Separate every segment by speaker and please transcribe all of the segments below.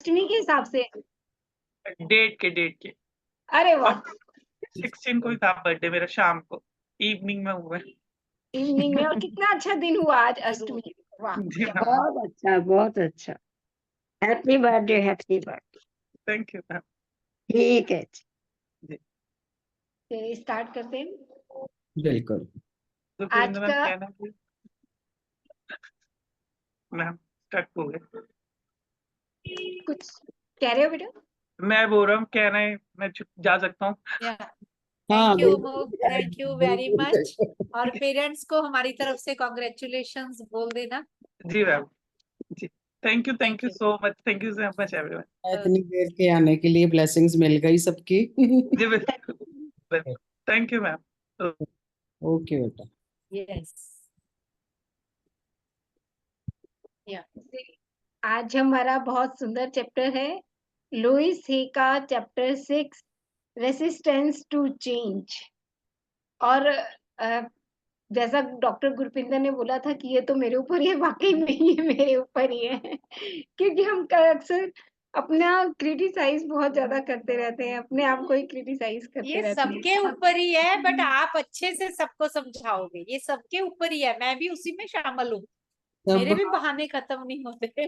Speaker 1: अष्टमी के हिसाब से?
Speaker 2: डेट के।
Speaker 1: अरे वाह,
Speaker 2: और 16 को ही था बर्थडे मेरा, शाम को, इवनिंग में हुआ है।
Speaker 1: इवनिंग में। और कितना अच्छा दिन हुआ आज अष्टमी। वाह,
Speaker 2: जी
Speaker 1: क्या बात।
Speaker 2: मैम।
Speaker 3: बहुत अच्छा, बहुत अच्छा। Happy birthday, happy birthday.
Speaker 2: Thank you ma'am.
Speaker 3: ठीक है जी।
Speaker 2: जी।
Speaker 1: स्टार्ट करते हैं
Speaker 4: बिल्कुल।
Speaker 2: तो फिर
Speaker 1: आज
Speaker 2: मैम
Speaker 1: का।
Speaker 2: कहना कि मैम स्टक हो गए।
Speaker 1: कुछ कह रहे हो बेटा?
Speaker 2: मैं बोल रहा हूँ, कहना है मैं जा सकता हूँ।
Speaker 4: हाँ
Speaker 5: थैंक यू
Speaker 4: बिल्कुल।
Speaker 5: Thank you very much.
Speaker 4: बिल्कुल।
Speaker 5: और पेरेंट्स को हमारी तरफ से कॉन्ग्रेचुलेशंस बोल देना।
Speaker 2: जी मैम। जी। Thank you
Speaker 5: Thank you.
Speaker 2: So much, thank you so much everyone.
Speaker 4: इतनी देर के आने के लिए ब्लेसिंग्स मिल गई सबकी।
Speaker 2: जी बिल्कुल। Thank you ma'am.
Speaker 4: ओके बेटा।
Speaker 5: Yes.
Speaker 1: आज हमारा बहुत सुंदर चैप्टर है, लुइस हे का चैप्टर 6, रेसिस्टेंस टू चेंज। और जैसा डॉक्टर गुरपिंदर ने बोला था कि ये तो मेरे ऊपर ही है, वाकई में ये मेरे ऊपर ही है। क्योंकि हम अक्सर अपना क्रिटिसाइज बहुत ज्यादा करते रहते हैं, अपने आप को ही क्रिटिसाइज करते
Speaker 5: ये
Speaker 1: रहते हैं।
Speaker 5: सबके ऊपर ही है, बट आप अच्छे से सबको समझाओगे, ये सबके ऊपर ही है। मैं भी उसी में शामिल हूँ, मेरे
Speaker 4: सब
Speaker 5: भी बहाने खत्म नहीं होते।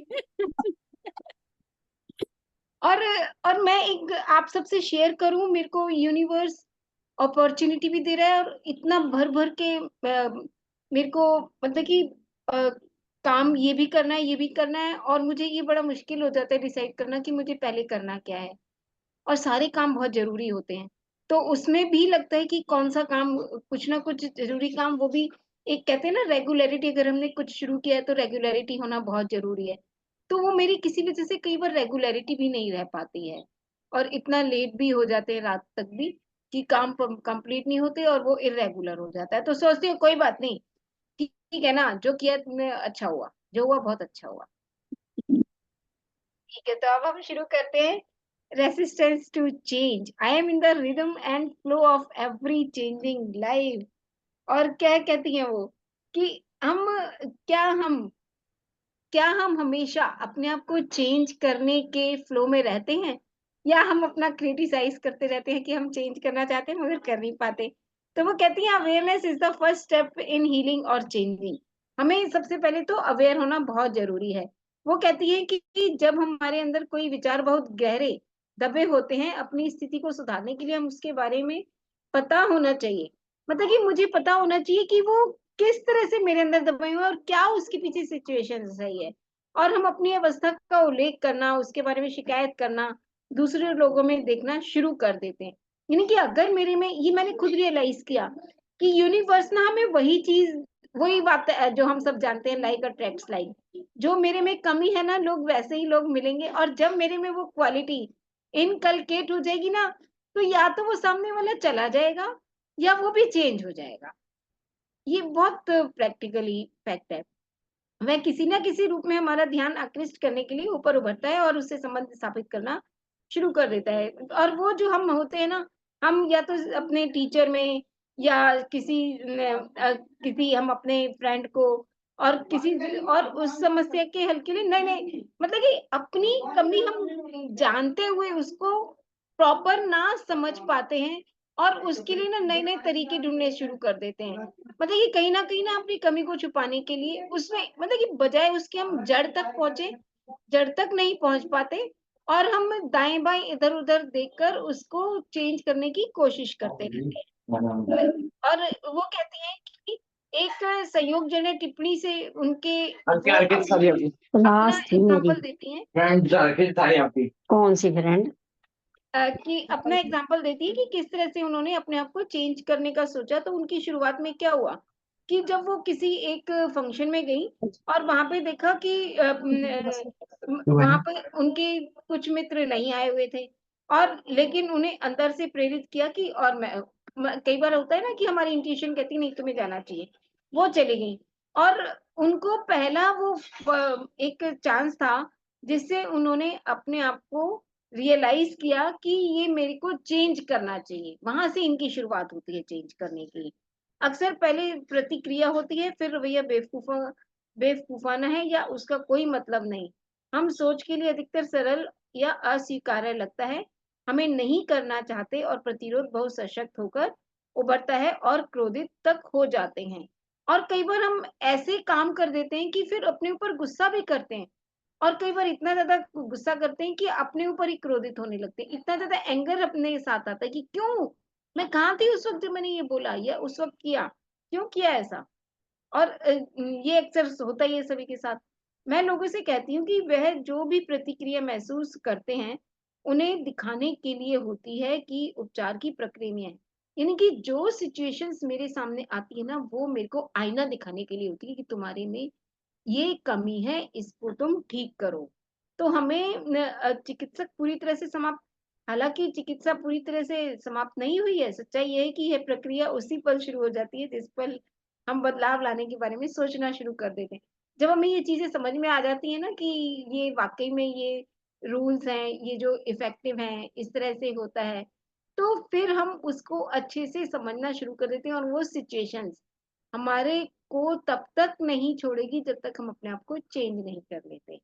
Speaker 1: और मैं एक आप सबसे शेयर करूं, मेरे को यूनिवर्स अपॉर्चुनिटी भी दे रहा है, और इतना भर भर के मेरे को मतलब कि अ, काम ये भी करना है, ये भी करना है, और मुझे ये बड़ा मुश्किल हो जाता है डिसाइड करना कि मुझे पहले करना क्या है। और सारे काम बहुत जरूरी होते हैं, तो उसमें भी लगता है कि कौन सा काम, कुछ ना कुछ जरूरी काम, वो भी एक कहते हैं ना रेगुलरिटी, अगर हमने कुछ शुरू किया है तो रेगुलरिटी होना बहुत जरूरी है। तो वो मेरी किसी वजह से कई बार रेगुलरिटी भी नहीं रह पाती है, और इतना लेट भी हो जाते हैं रात तक भी कि काम कंप्लीट नहीं होते, और वो इरेगुलर हो जाता है। तो सोचती हूँ कोई बात नहीं, ठीक है ना, जो किया तुमने अच्छा हुआ, जो हुआ बहुत अच्छा हुआ। ठीक है, तो अब हम शुरू करते हैं। Resistance to change, I am in the rhythm and flow of every changing life. और क्या कहती हैं वो कि हम क्या हम क्या हम हमेशा अपने आप को चेंज करने के फ्लो में रहते हैं, या हम अपना क्रिटिसाइज करते रहते हैं कि हम चेंज करना चाहते हैं मगर कर नहीं पाते। तो वो कहती हैं awareness is the first step in healing और चेंजिंग। हमें सबसे पहले तो अवेयर होना बहुत जरूरी है। वो कहती है कि जब हमारे अंदर कोई विचार बहुत गहरे दबे होते हैं, अपनी स्थिति को सुधारने के लिए हम उसके बारे में पता होना चाहिए। मतलब कि मुझे पता होना चाहिए कि वो किस तरह से मेरे अंदर दबाई हुई है, और क्या उसके पीछे सिचुएशन सही है। और हम अपनी अवस्था का उल्लेख करना, उसके बारे में शिकायत करना, दूसरे लोगों में देखना शुरू कर देते हैं। यानी कि अगर मेरे में, ये मैंने खुद रियलाइज किया कि यूनिवर्स ना हमें वही चीज, वही बात जो हम सब जानते हैं, लाइक अट्रैक्ट्स लाइक। जो मेरे में कमी है ना, लोग वैसे ही लोग मिलेंगे, और जब मेरे में वो क्वालिटी इनकलकेट हो जाएगी ना, तो या तो वो सामने वाला चला जाएगा, या वो भी चेंज हो जाएगा। ये बहुत प्रैक्टिकली फैक्ट है। वह किसी ना किसी रूप में हमारा ध्यान आकृष्ट करने के लिए ऊपर उभरता है, और उससे संबंध स्थापित करना शुरू कर देता है। और वो जो हम होते हैं ना, हम या तो अपने टीचर में, या किसी हम अपने फ्रेंड को, और किसी और उस समस्या के हल के लिए नए नए, मतलब कि अपनी कमी हम जानते हुए उसको प्रॉपर ना समझ पाते हैं, और उसके लिए ना नए नए तरीके ढूंढने शुरू कर देते हैं। मतलब कि कहीं ना अपनी कमी को छुपाने के लिए उसमें, मतलब कि बजाय उसके हम जड़ तक पहुंचे, जड़ तक नहीं पहुंच पाते, और हम दाएं बाएं इधर उधर देखकर उसको चेंज करने की कोशिश करते रहते हैं। और वो कहती हैं कि एक संयोगजनक टिप्पणी से उनके वो अपना
Speaker 3: क्लास थी मेरी।
Speaker 1: एग्जाम्पल देती हैं
Speaker 3: कौन सी फ्रेंड?
Speaker 1: कि अपना एग्जाम्पल देती है कि किस तरह से उन्होंने अपने आप को चेंज करने का सोचा। तो उनकी शुरुआत में क्या हुआ कि जब वो किसी एक फंक्शन में गई, और वहां पे देखा कि वहां पे उनके कुछ मित्र नहीं आए हुए थे, और लेकिन उन्हें अंदर से प्रेरित किया कि, और कई बार होता है ना कि हमारी इंट्यूशन कहती नहीं तुम्हें जाना चाहिए, वो चली गई। और उनको पहला वो एक चांस था जिससे उन्होंने अपने आप को रियलाइज किया कि ये मेरे को चेंज करना चाहिए। वहां से इनकी शुरुआत होती है चेंज करने की। अक्सर पहले प्रतिक्रिया होती है, फिर रवैया बेवकूफाना है, या उसका कोई मतलब नहीं। हम सोच के लिए अधिकतर सरल या अस्वीकार्य लगता है, हमें नहीं करना चाहते और प्रतिरोध बहुत सशक्त होकर उभरता है और क्रोधित तक हो जाते हैं। और कई बार हम ऐसे काम कर देते हैं कि फिर अपने ऊपर गुस्सा भी करते हैं, और कई बार इतना ज़्यादा गुस्सा करते हैं कि अपने ऊपर ही क्रोधित होने लगते हैं। इतना ज़्यादा एंगर अपने साथ आता है कि क्यों? मैं कहाँ थी उस वक़्त जब मैंने ये बोला या उस वक़्त किया? क्यों किया ऐसा? और ये अक्सर होता ही है सभी के साथ। मैं लोगों से कहती हूँ कि वह जो भी प्रतिक्रिया महसूस करते हैं, उन्हें दिखाने के लिए होती है कि उपचार की प्रक्रिया में है। यानी कि जो सिचुएशंस मेरे सामने आती है ना, वो मेरे को आईना दिखाने के लिए होती है कि तुम्हारे में ये कमी है, इसको तुम ठीक करो। तो हमें चिकित्सक पूरी तरह से समाप्त, हालाँकि चिकित्सा पूरी तरह से समाप्त नहीं हुई है। सच्चाई ये है कि यह प्रक्रिया उसी पल शुरू हो जाती है जिस पल हम बदलाव लाने के बारे में सोचना शुरू कर देते हैं। जब हमें ये चीज़ें समझ में आ जाती हैं ना कि ये वाक़ई में ये रूल्स हैं, ये जो इफ़ेक्टिव हैं, इस तरह से होता है, तो फिर हम उसको अच्छे से समझना शुरू कर देते हैं, और वो सिचुएशंस हमारे को तब तक नहीं छोड़ेगी जब तक हम अपने आप को चेंज नहीं कर लेते।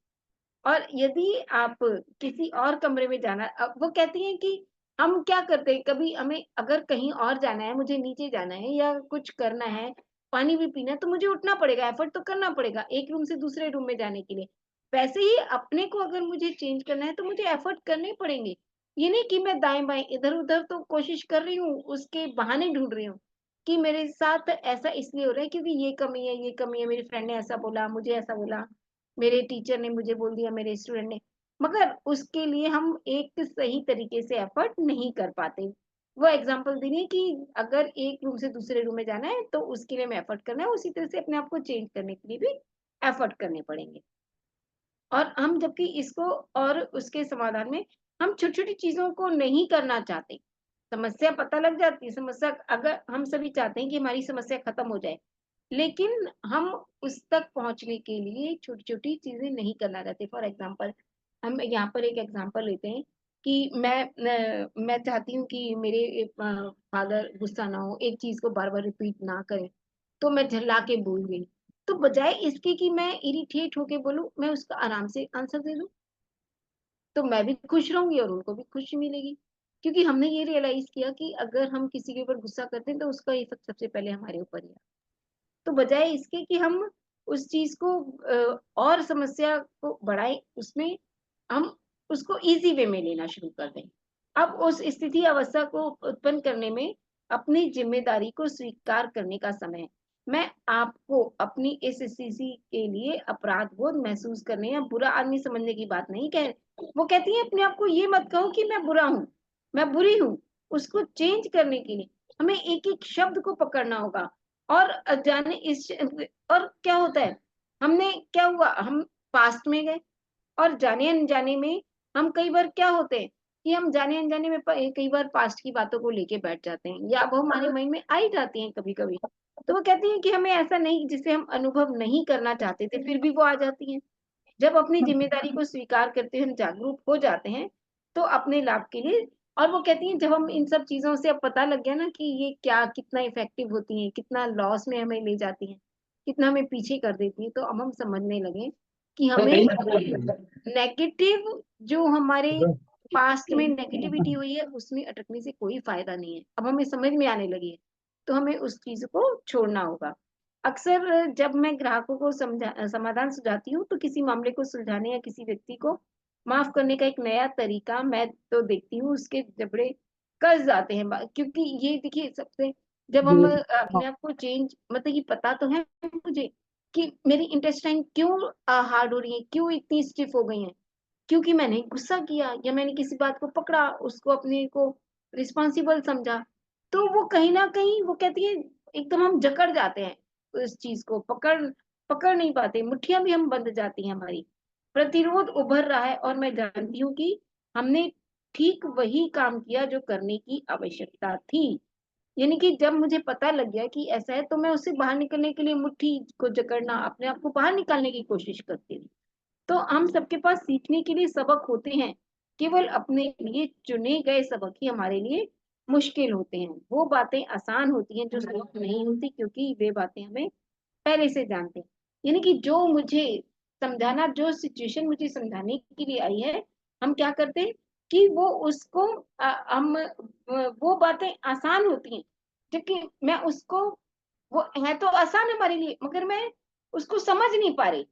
Speaker 1: और यदि आप किसी और कमरे में जाना, वो कहती हैं कि हम क्या करते हैं, कभी हमें अगर कहीं और जाना है, मुझे नीचे जाना है या कुछ करना है, पानी भी पीना है, तो मुझे उठना पड़ेगा, एफर्ट तो करना पड़ेगा एक रूम से दूसरे रूम में जाने के लिए। वैसे ही अपने को अगर मुझे चेंज करना है तो मुझे एफर्ट करने पड़ेंगे। ये नहीं कि मैं दाएँ-बाएँ इधर-उधर तो कोशिश कर रही हूँ, उसके बहाने ढूँढ रही हूँ कि मेरे साथ ऐसा इसलिए हो रहा है क्योंकि ये कमी है, मेरी फ्रेंड ने ऐसा बोला, मुझे ऐसा बोला, मेरे टीचर ने मुझे बोल दिया, मेरे स्टूडेंट ने। मगर उसके लिए हम एक सही तरीके से एफर्ट नहीं कर पाते। वो एग्ज़ाम्पल दे रही है कि अगर एक रूम से दूसरे रूम में जाना है तो उसके लिए हमें एफर्ट करना है, उसी तरह से अपने आप को चेंज करने के लिए भी एफर्ट करने पड़ेंगे। और हम जबकि इसको और उसके समाधान में हम छोटी-छोटी चीज़ों को नहीं करना चाहते। समस्या पता लग जाती है, समस्या अगर हम सभी चाहते हैं कि हमारी समस्या खत्म हो जाए, लेकिन हम उस तक पहुँचने के लिए छोटी-छोटी चीज़ें नहीं करना चाहते। फॉर एग्ज़ाम्पल, हम यहाँ पर एक एग्ज़ाम्पल लेते हैं कि मैं चाहती हूँ कि मेरे फादर गुस्सा ना हो, एक चीज़ को बार-बार रिपीट ना करें, तो मैं झल्ला के बोल गई। तो बजाए इसके कि मैं इरिटेट होके बोलूँ, मैं उसका आराम से आंसर दे दूँ, तो मैं भी खुश रहूँगी और उनको भी खुशी मिलेगी। क्योंकि हमने ये रियलाइज़ किया कि अगर हम किसी के ऊपर गुस्सा करते हैं, तो उसका इफ़ेक्ट सबसे पहले हमारे ऊपर ही आता है। तो बजाय इसके कि हम उस चीज़ को और समस्या को बढ़ाएँ, उसमें हम उसको ईज़ी वे में लेना शुरू कर दें। अब उस स्थिति अवस्था को उत्पन्न करने में अपनी ज़िम्मेदारी को स्वीकार करने का समय है। मैं आपको अपनी इस स्थिति के लिए अपराध बोध महसूस करने या बुरा आदमी समझने की बात नहीं कह रही। वो कहती हैं अपने आप को ये मत कहो कि मैं बुरा हूँ, मैं बुरी हूँ। उसको चेंज करने के लिए हमें एक-एक शब्द को पकड़ना होगा। और जाने इस और क्या होता है, हमने क्या हुआ, हम पास्ट में गए और जाने-अनजाने में हम कई बार क्या होते हैं कि हम जाने-अनजाने में कई बार पास्ट की बातों को लेके बैठ जाते हैं या वो हमारे माइंड में आ ही जाती हैं कभी-कभी। तो वो कहती हैं कि हमें ऐसा नहीं, जिसे हम अनुभव नहीं करना चाहते थे, फिर भी वो आ जाती हैं। जब अपनी ज़िम्मेदारी को स्वीकार करते हुए हम जागरूक हो जाते हैं, तो अपने लाभ के लिए, और वो कहती हैं जब हम इन सब चीज़ों से अब पता लग गया ना कि ये क्या कितना इफ़ेक्टिव होती हैं, कितना लॉस में हमें ले जाती हैं, कितना हमें पीछे कर देती हैं, तो अब हम समझने लगे कि हमें नेगेटिव जो हमारे पास्ट में नेगेटिविटी हुई है, उसमें अटकने से कोई फ़ायदा नहीं है। अब हमें समझ में आने लगी है, तो हमें उस चीज़ को छोड़ना होगा। अक्सर जब मैं ग्राहकों को समाधान सुझाती हूँ, तो किसी मामले को सुलझाने या किसी व्यक्ति को माफ़ करने का एक नया तरीका मैं तो देखती हूँ, उसके जबड़े कस जाते हैं। क्योंकि ये देखिए, सबसे जब हम अपने आप को चेंज, मतलब ये पता तो है मुझे कि मेरी इंटेस्टाइन क्यों हार्ड हो रही है, क्यों इतनी स्टिफ हो गई हैं। क्योंकि मैंने गुस्सा किया या मैंने किसी बात को पकड़ा, उसको अपने को रिस्पॉन्सिबल समझा। तो वो कहीं न कहीं, वो कहती है, एकदम हम जकड़ जाते हैं, उस चीज़ को पकड़ पकड़ नहीं पाते, मुट्ठियाँ भी हम बंध जाती हैं हमारी। प्रतिरोध उभर रहा है और मैं जानती हूँ कि हमने ठीक वही काम किया जो करने की आवश्यकता थी। यानी कि जब मुझे पता लग गया कि ऐसा है, तो मैं उससे बाहर निकलने के लिए मुट्ठी को जकड़ना, अपने आप को बाहर निकालने की कोशिश करती थी। तो हम सबके पास सीखने के लिए सबक होते हैं, केवल अपने लिए चुने गए सबक ही हमारे लिए मुश्किल होते हैं। वो बातें आसान होती हैं जो सबक नहीं होती, क्योंकि वे बातें हमें पहले से जानते हैं। यानी कि जो सिचुएशन मुझे समझाने के लिए आई है, हम क्या करते हैं कि वो उसको हम वो बातें आसान होती हैं, जबकि मैं उसको, वो है तो आसान हमारे लिए, मगर मैं उसको समझ नहीं पा रही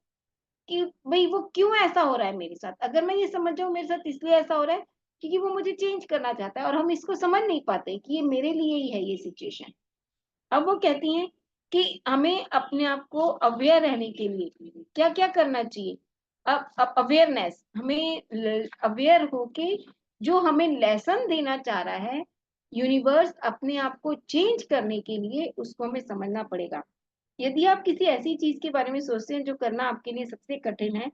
Speaker 1: कि भाई वो क्यों ऐसा हो रहा है मेरे साथ। अगर मैं ये समझ जाऊं मेरे साथ इसलिए ऐसा हो रहा है क्योंकि वो मुझे चेंज करना चाहता है, और हम इसको समझ नहीं पाते कि ये मेरे लिए ही है ये सिचुएशन। अब वो कहती हैं कि हमें अपने आप को अवेयर रहने के लिए क्या क्या करना चाहिए। अब अवेयरनेस, हमें अवेयर होके जो हमें लेसन देना चाह रहा है यूनिवर्स अपने आप को चेंज करने के लिए, उसको हमें समझना पड़ेगा। यदि आप किसी ऐसी चीज के बारे में सोचते हैं जो करना आपके लिए सबसे कठिन है,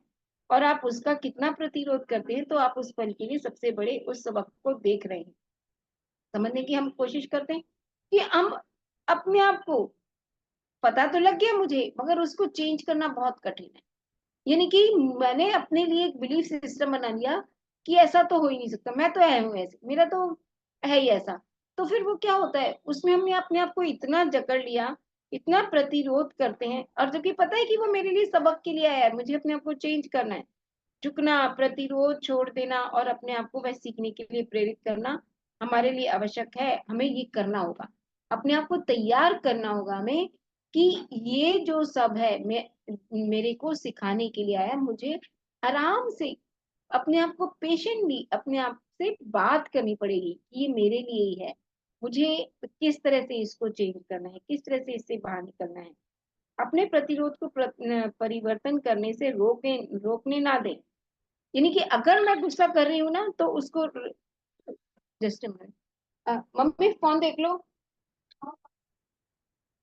Speaker 1: और आप उसका कितना प्रतिरोध करते हैं, तो आप उस पल के लिए सबसे बड़े उस सबक को देख रहे हैं। समझने की हम कोशिश करते हैं कि हम अपने आप को, पता तो लग गया मुझे, मगर उसको चेंज करना बहुत कठिन है। यानी कि मैंने अपने लिए एक बिलीफ सिस्टम बना लिया कि ऐसा तो हो ही नहीं सकता, मैं तो है हूं ऐसे, मेरा तो है ही ऐसा। तो फिर वो क्या होता है, उसमें हमने अपने आप को इतना जकड़ लिया, इतना प्रतिरोध करते हैं, और जबकि पता है कि वो मेरे लिए सबक के लिए आया है, मुझे अपने आप को चेंज करना है। झुकना, प्रतिरोध छोड़ देना और अपने आप को वह सीखने के लिए प्रेरित करना हमारे लिए आवश्यक है। हमें ये करना होगा, अपने आप को तैयार करना होगा हमें कि ये जो सब है मेरे को सिखाने के लिए आया। मुझे आराम से अपने आप को पेशेंटली अपने आप से बात करनी पड़ेगी कि ये मेरे लिए ही है, मुझे किस तरह से इसको चेंज करना है, किस तरह से इससे बाहर निकलना है। अपने प्रतिरोध को परिवर्तन करने से रोकने ना दें। यानी कि अगर मैं गुस्सा कर रही हूँ ना, तो उसको, जस्ट मम्मी फोन देख लो,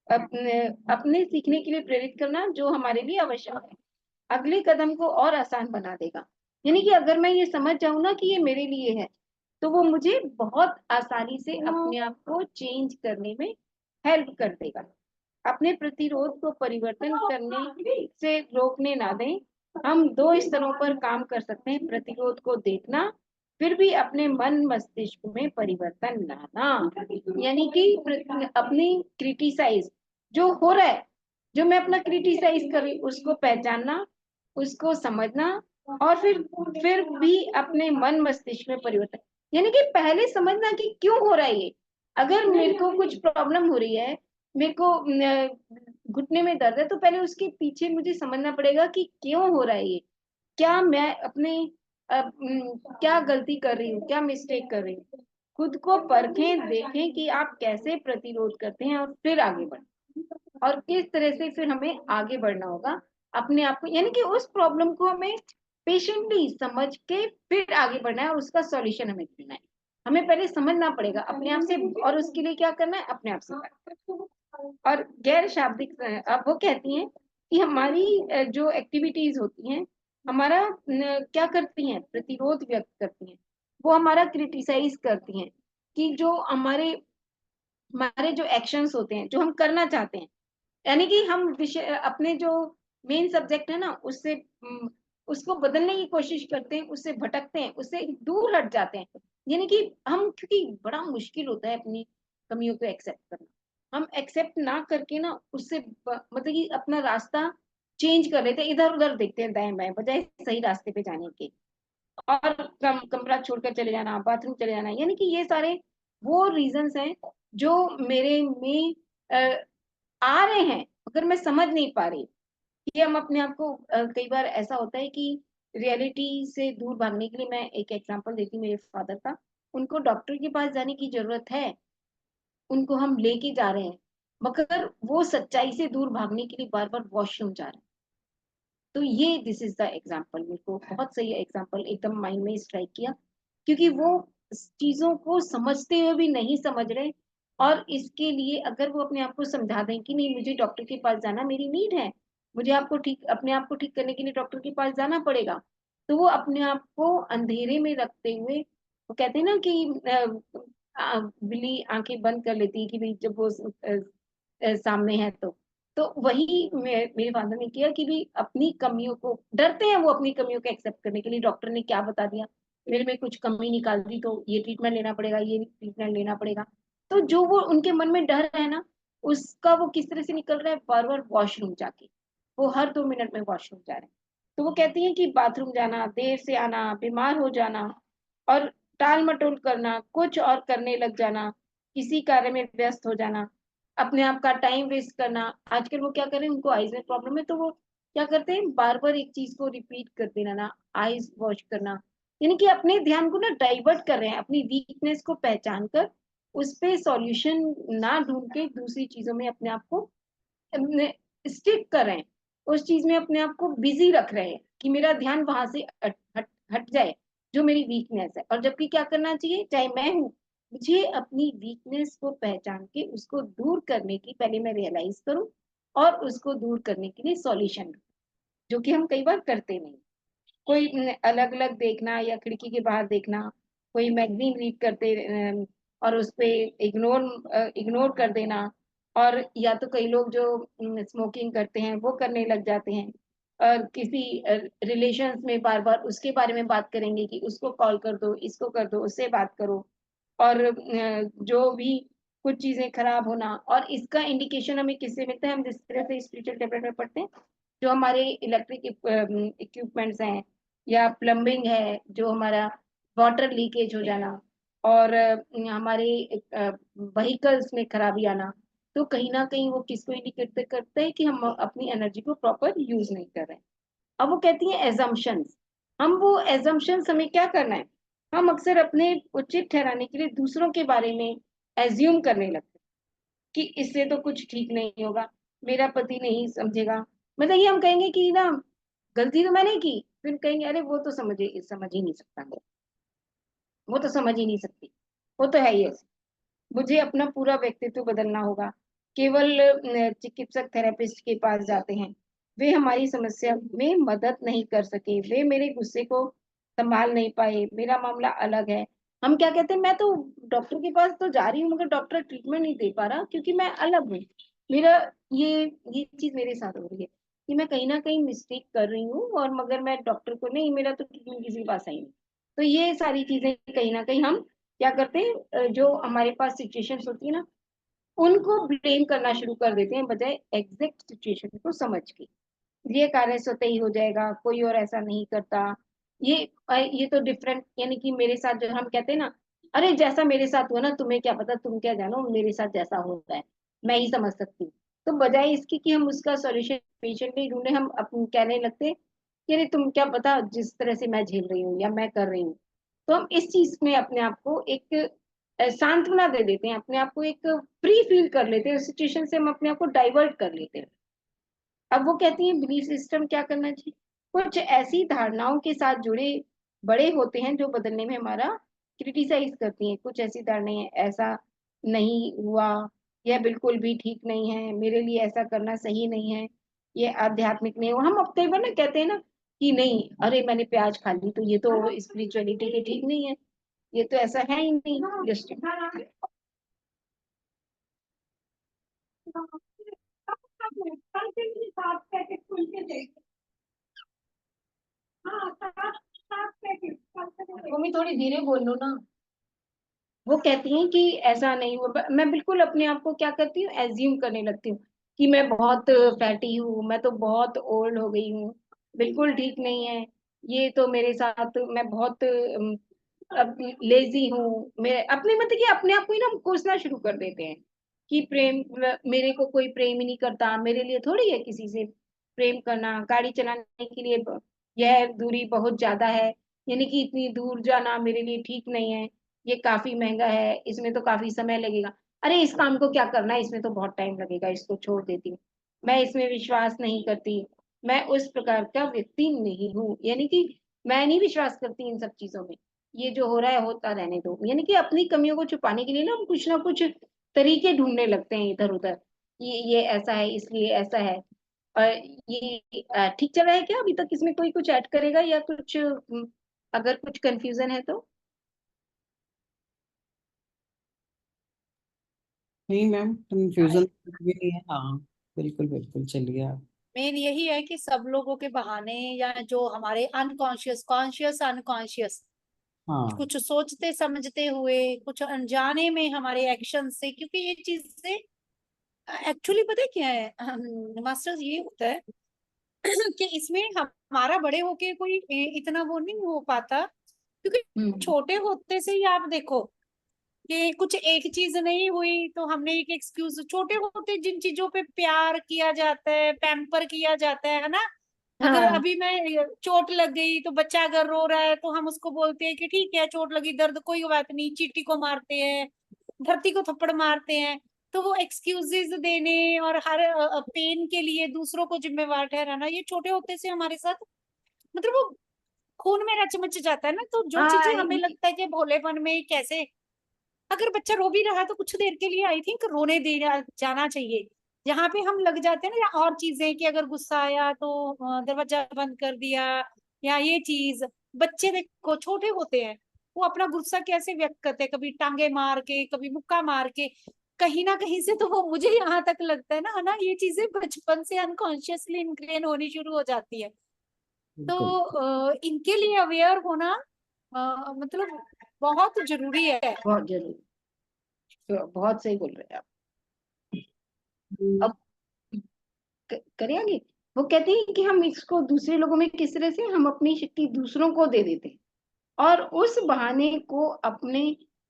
Speaker 1: अपने सीखने के लिए प्रेरित करना जो हमारे लिए आवश्यक है, अगले कदम को और आसान बना देगा। यानी कि अगर मैं ये समझ जाऊं ना कि ये मेरे लिए है, तो वो मुझे बहुत आसानी से अपने आप को चेंज करने में हेल्प कर देगा। अपने प्रतिरोध को परिवर्तन करने से रोकने ना दें। हम दो स्तरों पर काम कर सकते हैं, प्रतिरोध को देखना, फिर भी अपने मन मस्तिष्क में परिवर्तन लाना। यानी कि अपनी क्रिटिसाइज जो हो रहा है, जो मैं अपना क्रिटिसाइज कर रही हूँ, उसको पहचानना, उसको समझना, और फिर भी अपने मन मस्तिष्क में परिवर्तन। यानी कि पहले समझना कि क्यों हो रहा है ये। अगर मेरे को कुछ प्रॉब्लम हो रही है, मेरे को घुटने में दर्द है, तो पहले उसके पीछे मुझे समझना पड़ेगा कि क्यों हो रहा है ये। क्या मैं अपने क्या गलती कर रही हूँ, क्या मिस्टेक कर रही हूँ। खुद को परखें, देखें कि आप कैसे प्रतिरोध करते हैं, और फिर आगे बढ़ें, और किस तरह से फिर हमें आगे बढ़ना होगा अपने आप को। यानी कि उस प्रॉब्लम को हमें पेशेंटली समझ के फिर आगे बढ़ना है, और उसका सॉल्यूशन हमें ढूंढना है। हमें पहले समझना पड़ेगा अपने आप से, और उसके लिए क्या करना है, अपने आप से बात करना। और गैर शाब्दिक, अब वो कहती हैं कि हमारी जो एक्टिविटीज होती हैं, हमारा क्या करती हैं, प्रतिरोध व्यक्त करती हैं। वो हमारा क्रिटिसाइज करती हैं कि जो हमारे हमारे जो एक्शंस होते हैं, जो हम करना चाहते हैं, यानी कि हम विषय अपने जो मेन सब्जेक्ट है ना, उससे उसको बदलने की कोशिश करते हैं, उससे भटकते हैं, उससे दूर हट जाते हैं। यानी कि हम, क्योंकि बड़ा मुश्किल होता है अपनी कमियों को एक्सेप्ट करना, हम एक्सेप्ट ना करके ना उससे मतलब कि अपना रास्ता चेंज कर लेते हैं, इधर उधर देखते हैं दाएं बाएं, बजाय सही रास्ते पे जाने के। और कमरा छोड़कर चले जाना, बाथरूम चले जाना, यानी कि ये सारे वो रीजंस हैं जो मेरे में आ रहे हैं, मगर मैं समझ नहीं पा रही कि हम अपने आप को कई बार ऐसा होता है कि रियलिटी से दूर भागने के लिए, मैं एक एग्जांपल देती हूँ, मेरे फादर का। उनको डॉक्टर के पास जाने की जरूरत है, उनको हम लेके जा रहे हैं, मगर वो सच्चाई से दूर भागने के लिए बार बार वॉशरूम जा रहे हैं। तो ये दिस इज द एग्जाम्पल, मेरे को बहुत सही एग्जाम्पल एकदम माइंड में स्ट्राइक किया, क्योंकि वो चीजों को समझते हुए भी नहीं समझ रहे। और इसके लिए अगर वो अपने आप को समझा दें कि नहीं, मुझे डॉक्टर के पास जाना मेरी नीड है, मुझे अपने आप को ठीक करने के लिए डॉक्टर के पास जाना पड़ेगा, तो वो अपने आप को अंधेरे में रखते हुए, वो कहते हैं ना कि बिल्ली आंखें बंद कर लेती है कि भाई जब वो सामने है, तो वही मेरे फादर ने किया कि भी अपनी कमियों को, डरते हैं वो अपनी कमियों को एक्सेप्ट करने के लिए। डॉक्टर ने क्या बता दिया, मेरे में कुछ कमी निकाल दी, तो ये ट्रीटमेंट लेना पड़ेगा, ये ट्रीटमेंट लेना पड़ेगा। तो जो वो उनके मन में डर है ना, उसका वो किस तरह से निकल रहा है, बार बार वॉशरूम जाके, वो हर 2 मिनट में वॉशरूम जा रहे हैं। तो वो कहती हैं कि बाथरूम जाना, देर से आना, बीमार हो जाना और टाल-मटोल करना, कुछ और करने लग जाना, किसी कार्य में व्यस्त हो जाना, अपने आप का टाइम वेस्ट करना। आजकल वो क्या कर रहे हैं, उनको आईज़ में प्रॉब्लम है, तो वो क्या करते हैं, बार-बार एक चीज़ को रिपीट करते रहना, आईज़ वॉश करना। यानी कि अपने ध्यान को ना डाइवर्ट कर रहे हैं, अपनी वीकनेस को पहचान कर, उस पे सॉल्यूशन ना ढूँढ के दूसरी चीज़ों में अपने आप को अपने स्टिक कर रहे हैं, उस चीज़ में अपने आप को बिज़ी रख रहे हैं कि मेरा ध्यान वहाँ से हट हट हट जाए, जो मेरी वीकनेस है। और जबकि क्या करना चाहिए, चाहे मैं हूँ, मुझे अपनी वीकनेस को पहचान के उसको दूर करने की पहले मैं रियलाइज़ करूँ और उसको दूर करने के लिए सॉल्यूशन ढूँढूँ, जो कि हम कई बार करते नहीं। कोई अलग-अलग देखना या खिड़की के बाहर देखना, कोई मैगज़ीन रीड करते और उसपे इग्नोर कर देना और या तो कई लोग जो स्मोकिंग करते हैं, वो करने लग जाते हैं और किसी रिलेशंस में बार-बार उसके बारे में बात करेंगे कि उसको कॉल कर दो, इसको कर दो, उससे बात करो और जो भी कुछ चीज़ें खराब होना और इसका इंडिकेशन हमें किससे मिलता है, हम जिस तरह से स्पिरिचुअल टैबलेट में पढ़ते हैं, जो हमारे इलेक्ट्रिक इक्विपमेंट्स हैं या प्लम्बिंग है, जो हमारा वाटर लीकेज हो जाना और हमारे व्हीकल्स में खराबी आना, तो कहीं न कहीं वो किसको इंडिकेट करता है कि हम अपनी एनर्जी को प्रॉपर यूज़ नहीं कर रहे हैं। अब वो कहती हैं असम्पशन्स, हम वो असम्पशन्स हमें क्या करना है, हम अक्सर अपने उचित ठहराने के लिए दूसरों के बारे में अज़्यूम करने लगते हैं कि इससे तो कुछ ठीक नहीं होगा, मेरा पति नहीं समझेगा। मतलब ये हम कहेंगे कि ना गलती तो मैंने की, फिर कहेंगे अरे वो तो समझ ही नहीं सकता, वो तो समझ ही नहीं सकती, वो तो है ही ऐसे। मुझे अपना पूरा व्यक्तित्व बदलना होगा। केवल चिकित्सक थेरेपिस्ट के पास जाते हैं। वे हमारी समस्या में मदद नहीं कर सके। वे मेरे गुस्से को सँभाल नहीं पाए। मेरा मामला अलग है। हम क्या कहते हैं, मैं तो डॉक्टर के पास तो जा रही हूँ मगर डॉक्टर ट्रीटमेंट नहीं दे पा रहा क्योंकि मैं अलग हूँ। मेरा ये ये चीज़ मेरे साथ हो रही है कि मैं कहीं न कहीं मिस्टेक कर रही हूँ और मगर मैं डॉक्टर को नहीं, मेरा तो ट्रीटमेंट किसी के पास है ही नहीं। तो ये सारी चीज़ें कहीं न कहीं हम क्या करते हैं, जो हमारे पास सिचुएशंस होती है ना, उनको ब्लेम करना शुरू कर देते हैं बजाय एग्ज़ैक्ट सिचुएशन को समझ के। ये कार्य स्वतः ही हो जाएगा, कोई और ऐसा नहीं करता। ये तो डिफरेंट यानी कि मेरे साथ जो हम कहते हैं ना, अरे जैसा मेरे साथ हुआ ना तुम्हें क्या पता, तुम क्या जानो मेरे साथ जैसा होता है, मैं ही समझ सकती हूँ। तो बजाय इसके कि हम उसका सॉल्यूशन पेशेंटली ढूँढे, हम कहने लगते हैं कि अरे तुम क्या पता जिस तरह से मैं झेल रही हूँ या मैं कर रही हूँ। तो हम इस चीज़ में अपने आप को एक सांत्वना दे देते हैं, अपने आप को एक फ्री फील कर लेते हैं, उस सिचुएशन से हम अपने आप को डाइवर्ट कर लेते हैं। अब वो कहती हैं बिलीफ सिस्टम क्या करना चाहिए? कुछ ऐसी धारणाओं के साथ जुड़े बड़े होते हैं जो बदलने में हमारा क्रिटिसाइज़ करती हैं। कुछ ऐसी धारणाएँ ऐसा नहीं हुआ, यह बिल्कुल भी ठीक नहीं है, मेरे लिए ऐसा करना सही नहीं है, ये आध्यात्मिक नहीं हुआ। हम अब कई बार ना कहते हैं ना कि नहीं, अरे मैंने प्याज खा ली तो ये तो स्पिरिचुअलिटी के ठीक नहीं है, ये तो ऐसा है ही नहीं। जस्ट मम्मी थोड़ी धीरे बोल लो ना। वो कहती हैं कि ऐसा नहीं हुआ, मैं बिल्कुल अपने आप को क्या करती हूँ, एज्यूम करने लगती हूँ कि मैं बहुत फैटी हूँ, मैं तो बहुत ओल्ड हो गई हूँ, बिल्कुल ठीक नहीं है, ये तो मेरे साथ मैं बहुत अब लेजी हूँ। मैं अपने मतलब कि अपने आप को ही ना हम कोसना शुरू कर देते हैं कि मेरे को कोई प्रेम ही नहीं करता, मेरे लिए थोड़ी है किसी से प्रेम करना, गाड़ी चलाने के लिए यह दूरी बहुत ज्यादा है, यानी कि इतनी दूर जाना मेरे लिए ठीक नहीं है, ये काफ़ी महँगा है, इसमें तो काफ़ी समय लगेगा। अरे! इस काम को क्या करना है, इसमें तो बहुत टाइम लगेगा, इसको छोड़ देती हूँ। मैं इसमें विश्वास नहीं करती, मैं उस प्रकार का व्यक्ति नहीं हूँ। यानी कि मैं नहीं विश्वास करती इन सब चीज़ों में। ये जो हो रहा है होता रहने दो। यानी कि अपनी कमियों को छुपाने के लिए ना हम कुछ ना कुछ तरीके ढूँढने लगते हैं इधर-उधर। ये ऐसा है इसलिए ऐसा है। ये ठीक चल रहा है क्या? अभी तक इसमें कोई कुछ ऐड करेगा या कुछ अगर कुछ कन्फ्यूज़न है तो?
Speaker 4: नहीं मैम, कंफ्यूजन भी नहीं है। हाँ, बिल्कुल बिल्कुल, चलिए आप।
Speaker 5: मेन यही है कि सब लोगों के बहाने या जो हमारे अनकॉन्शियस कॉन्शियस अनकॉन्शियस
Speaker 4: हाँ,
Speaker 5: कुछ सोचते समझते हुए कुछ अनजाने में हमारे एक्शन से, क्योंकि ये चीजें एक्चुअली पता है क्या है मास्टर्स, ये होता है कि इसमें हम हमारा बड़े होके कोई इतना वो नहीं हो पाता, क्योंकि छोटे होते से ही आप देखो कि कुछ एक चीज नहीं हुई तो हमने एक एक्सक्यूज, छोटे होते जिन चीजों पे प्यार किया जाता है, पैम्पर किया जाता है ना। अगर
Speaker 1: हाँ
Speaker 5: अभी मैं चोट लग गई तो बच्चा अगर रो रहा है तो हम उसको बोलते हैं कि ठीक है चोट लगी, दर्द कोई बात नहीं, चींटी को मारते हैं, धरती को थप्पड़ मारते हैं। तो वो एक्सक्यूजेस देने और हर पेन के लिए दूसरों को जिम्मेवार ठहराना, ये छोटे होते से हमारे साथ मतलब वो खून में रच मच जाता है ना। तो जो
Speaker 1: हाँ
Speaker 5: चीजें हमें लगता है कि भोलेपन में कैसे, अगर बच्चा रो भी रहा है तो कुछ देर के लिए आई थिंक रोने दे जाना चाहिए। जहाँ पे हम लग जाते हैं ना, या और चीजें कि अगर गुस्सा आया तो दरवाजा बंद कर दिया, या ये चीज, बच्चे देखो छोटे होते हैं, वो अपना गुस्सा कैसे व्यक्त करते हैं, कभी टांगे मार के, कभी मुक्का मार के, कहीं ना कहीं से। तो वो मुझे यहाँ तक लगता है ना ये चीजें बचपन से अनकॉन्शियसली इनग्रेन होनी शुरू हो जाती है। तो
Speaker 4: बिल्कुल
Speaker 5: इनके लिए अवेयर होना मतलब बहुत जरूरी है।
Speaker 1: बहुत जरूरी, तो बहुत सही बोल रहे हैं आप। अब करें आगे। वो कहते हैं कि हम इसको दूसरे लोगों में किस तरह से हम अपनी शक्ति दूसरों को दे देते हैं और उस बहाने को अपने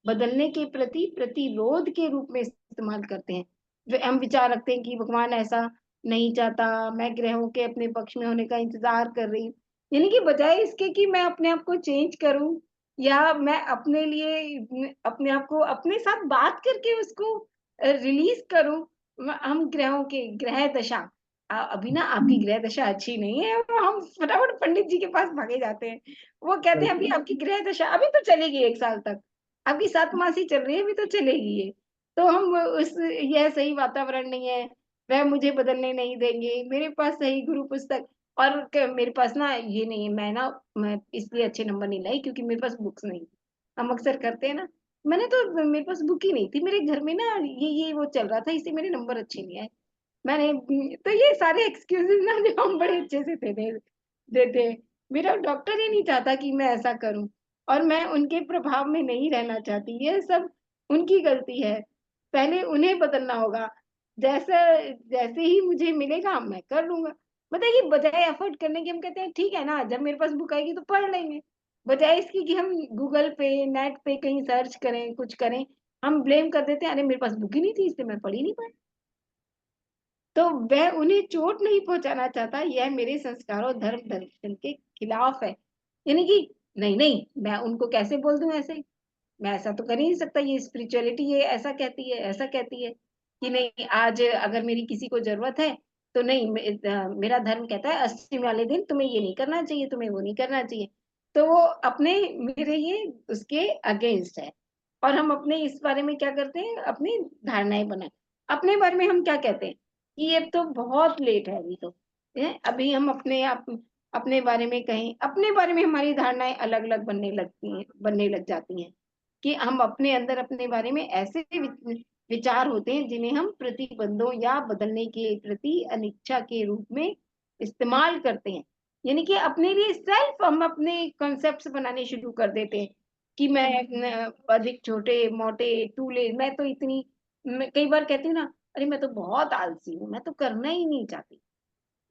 Speaker 1: बदलने के प्रति प्रतिरोध के रूप में इस्तेमाल करते हैं। हम विचार रखते हैं कि भगवान ऐसा नहीं चाहता, मैं ग्रहों के अपने पक्ष में होने का इंतजार कर रही हूँ। यानी कि बजाय इसके कि मैं अपने आप को चेंज करूं या मैं अपने लिए अपने आप को अपने साथ बात करके उसको रिलीज करूं, हम ग्रहों के ग्रह दशा अभी ना आपकी ग्रह दशा अच्छी नहीं है, और हम फटाफट पंडित जी के पास भागे जाते हैं। वो कहते हैं अभी आपकी ग्रह दशा अभी तो चलेगी 1 साल तक, आपकी 7 मासी चल रही है, अभी तो चलेगी ये। तो हम उस यह सही वातावरण नहीं है, वह मुझे बदलने नहीं देंगे, मेरे पास सही गुरु पुस्तक और मेरे पास ना ये नहीं है, मैं इसलिए अच्छे नंबर नहीं लाई क्योंकि मेरे पास बुक्स नहीं। हम अक्सर करते हैं ना, मैंने तो मेरे पास बुक ही नहीं थी, मेरे घर में ना ये वो चल रहा था, इससे मेरे नंबर अच्छे नहीं आए। मैंने तो ये सारे एक्सक्यूजेस ना जो हम बड़े अच्छे से देते हैं। मेरा डॉक्टर ही नहीं चाहता कि मैं ऐसा करूं और मैं उनके प्रभाव में नहीं रहना चाहती, ये सब उनकी गलती है। पहले उन्हें बदलना होगा, जैसे जैसे ही मुझे मिलेगा मैं कर लूंगा। बताइए, बजाय एफर्ट करने के हम कहते हैं ठीक है ना, जब मेरे पास बुक आएगी तो पढ़ लेंगे, बजाय इसकी कि हम गूगल पे नेट पे कहीं सर्च करें कुछ करें, हम ब्लेम कर देते हैं अरे मेरे पास बुक ही नहीं थी इसलिए मैं पढ़ ही नहीं पाई। तो वह उन्हें चोट नहीं पहुंचाना चाहता, यह मेरे संस्कारों धर्म दर्शन के खिलाफ है। यानी कि नहीं नहीं, मैं उनको कैसे बोल दूं ऐसे, मैं ऐसा तो कर ही नहीं सकता, ये स्पिरिचुअलिटी ये ऐसा कहती है, ऐसा कहती है कि नहीं आज अगर मेरी किसी को जरूरत है तो नहीं मेरा धर्म कहता है अष्टमी वाले दिन तुम्हें ये नहीं करना चाहिए, तुम्हें वो नहीं करना चाहिए। तो वो अपने मेरे ये उसके अगेंस्ट है। और हम अपने इस बारे में क्या करते हैं, अपनी धारणाएं बनाए। अपने बारे में हम क्या कहते हैं कि ये तो बहुत लेट है, अभी तो अभी हम अपने बारे में कहें, अपने बारे में हमारी धारणाएं अलग अलग बनने लग जाती हैं कि हम अपने अंदर अपने बारे में ऐसे विचार होते हैं जिन्हें हम प्रतिबंधों या बदलने के प्रति अनिच्छा के रूप में इस्तेमाल करते हैं। यानी कि अपने लिए सेल्फ हम अपने कॉन्सेप्ट्स बनाने शुरू कर देते हैं कि मैं अधिक छोटे मोटे टूले, मैं तो इतनी, मैं कई बार कहती हूँ ना अरे मैं तो बहुत आलसी हूँ, मैं तो करना ही नहीं चाहती,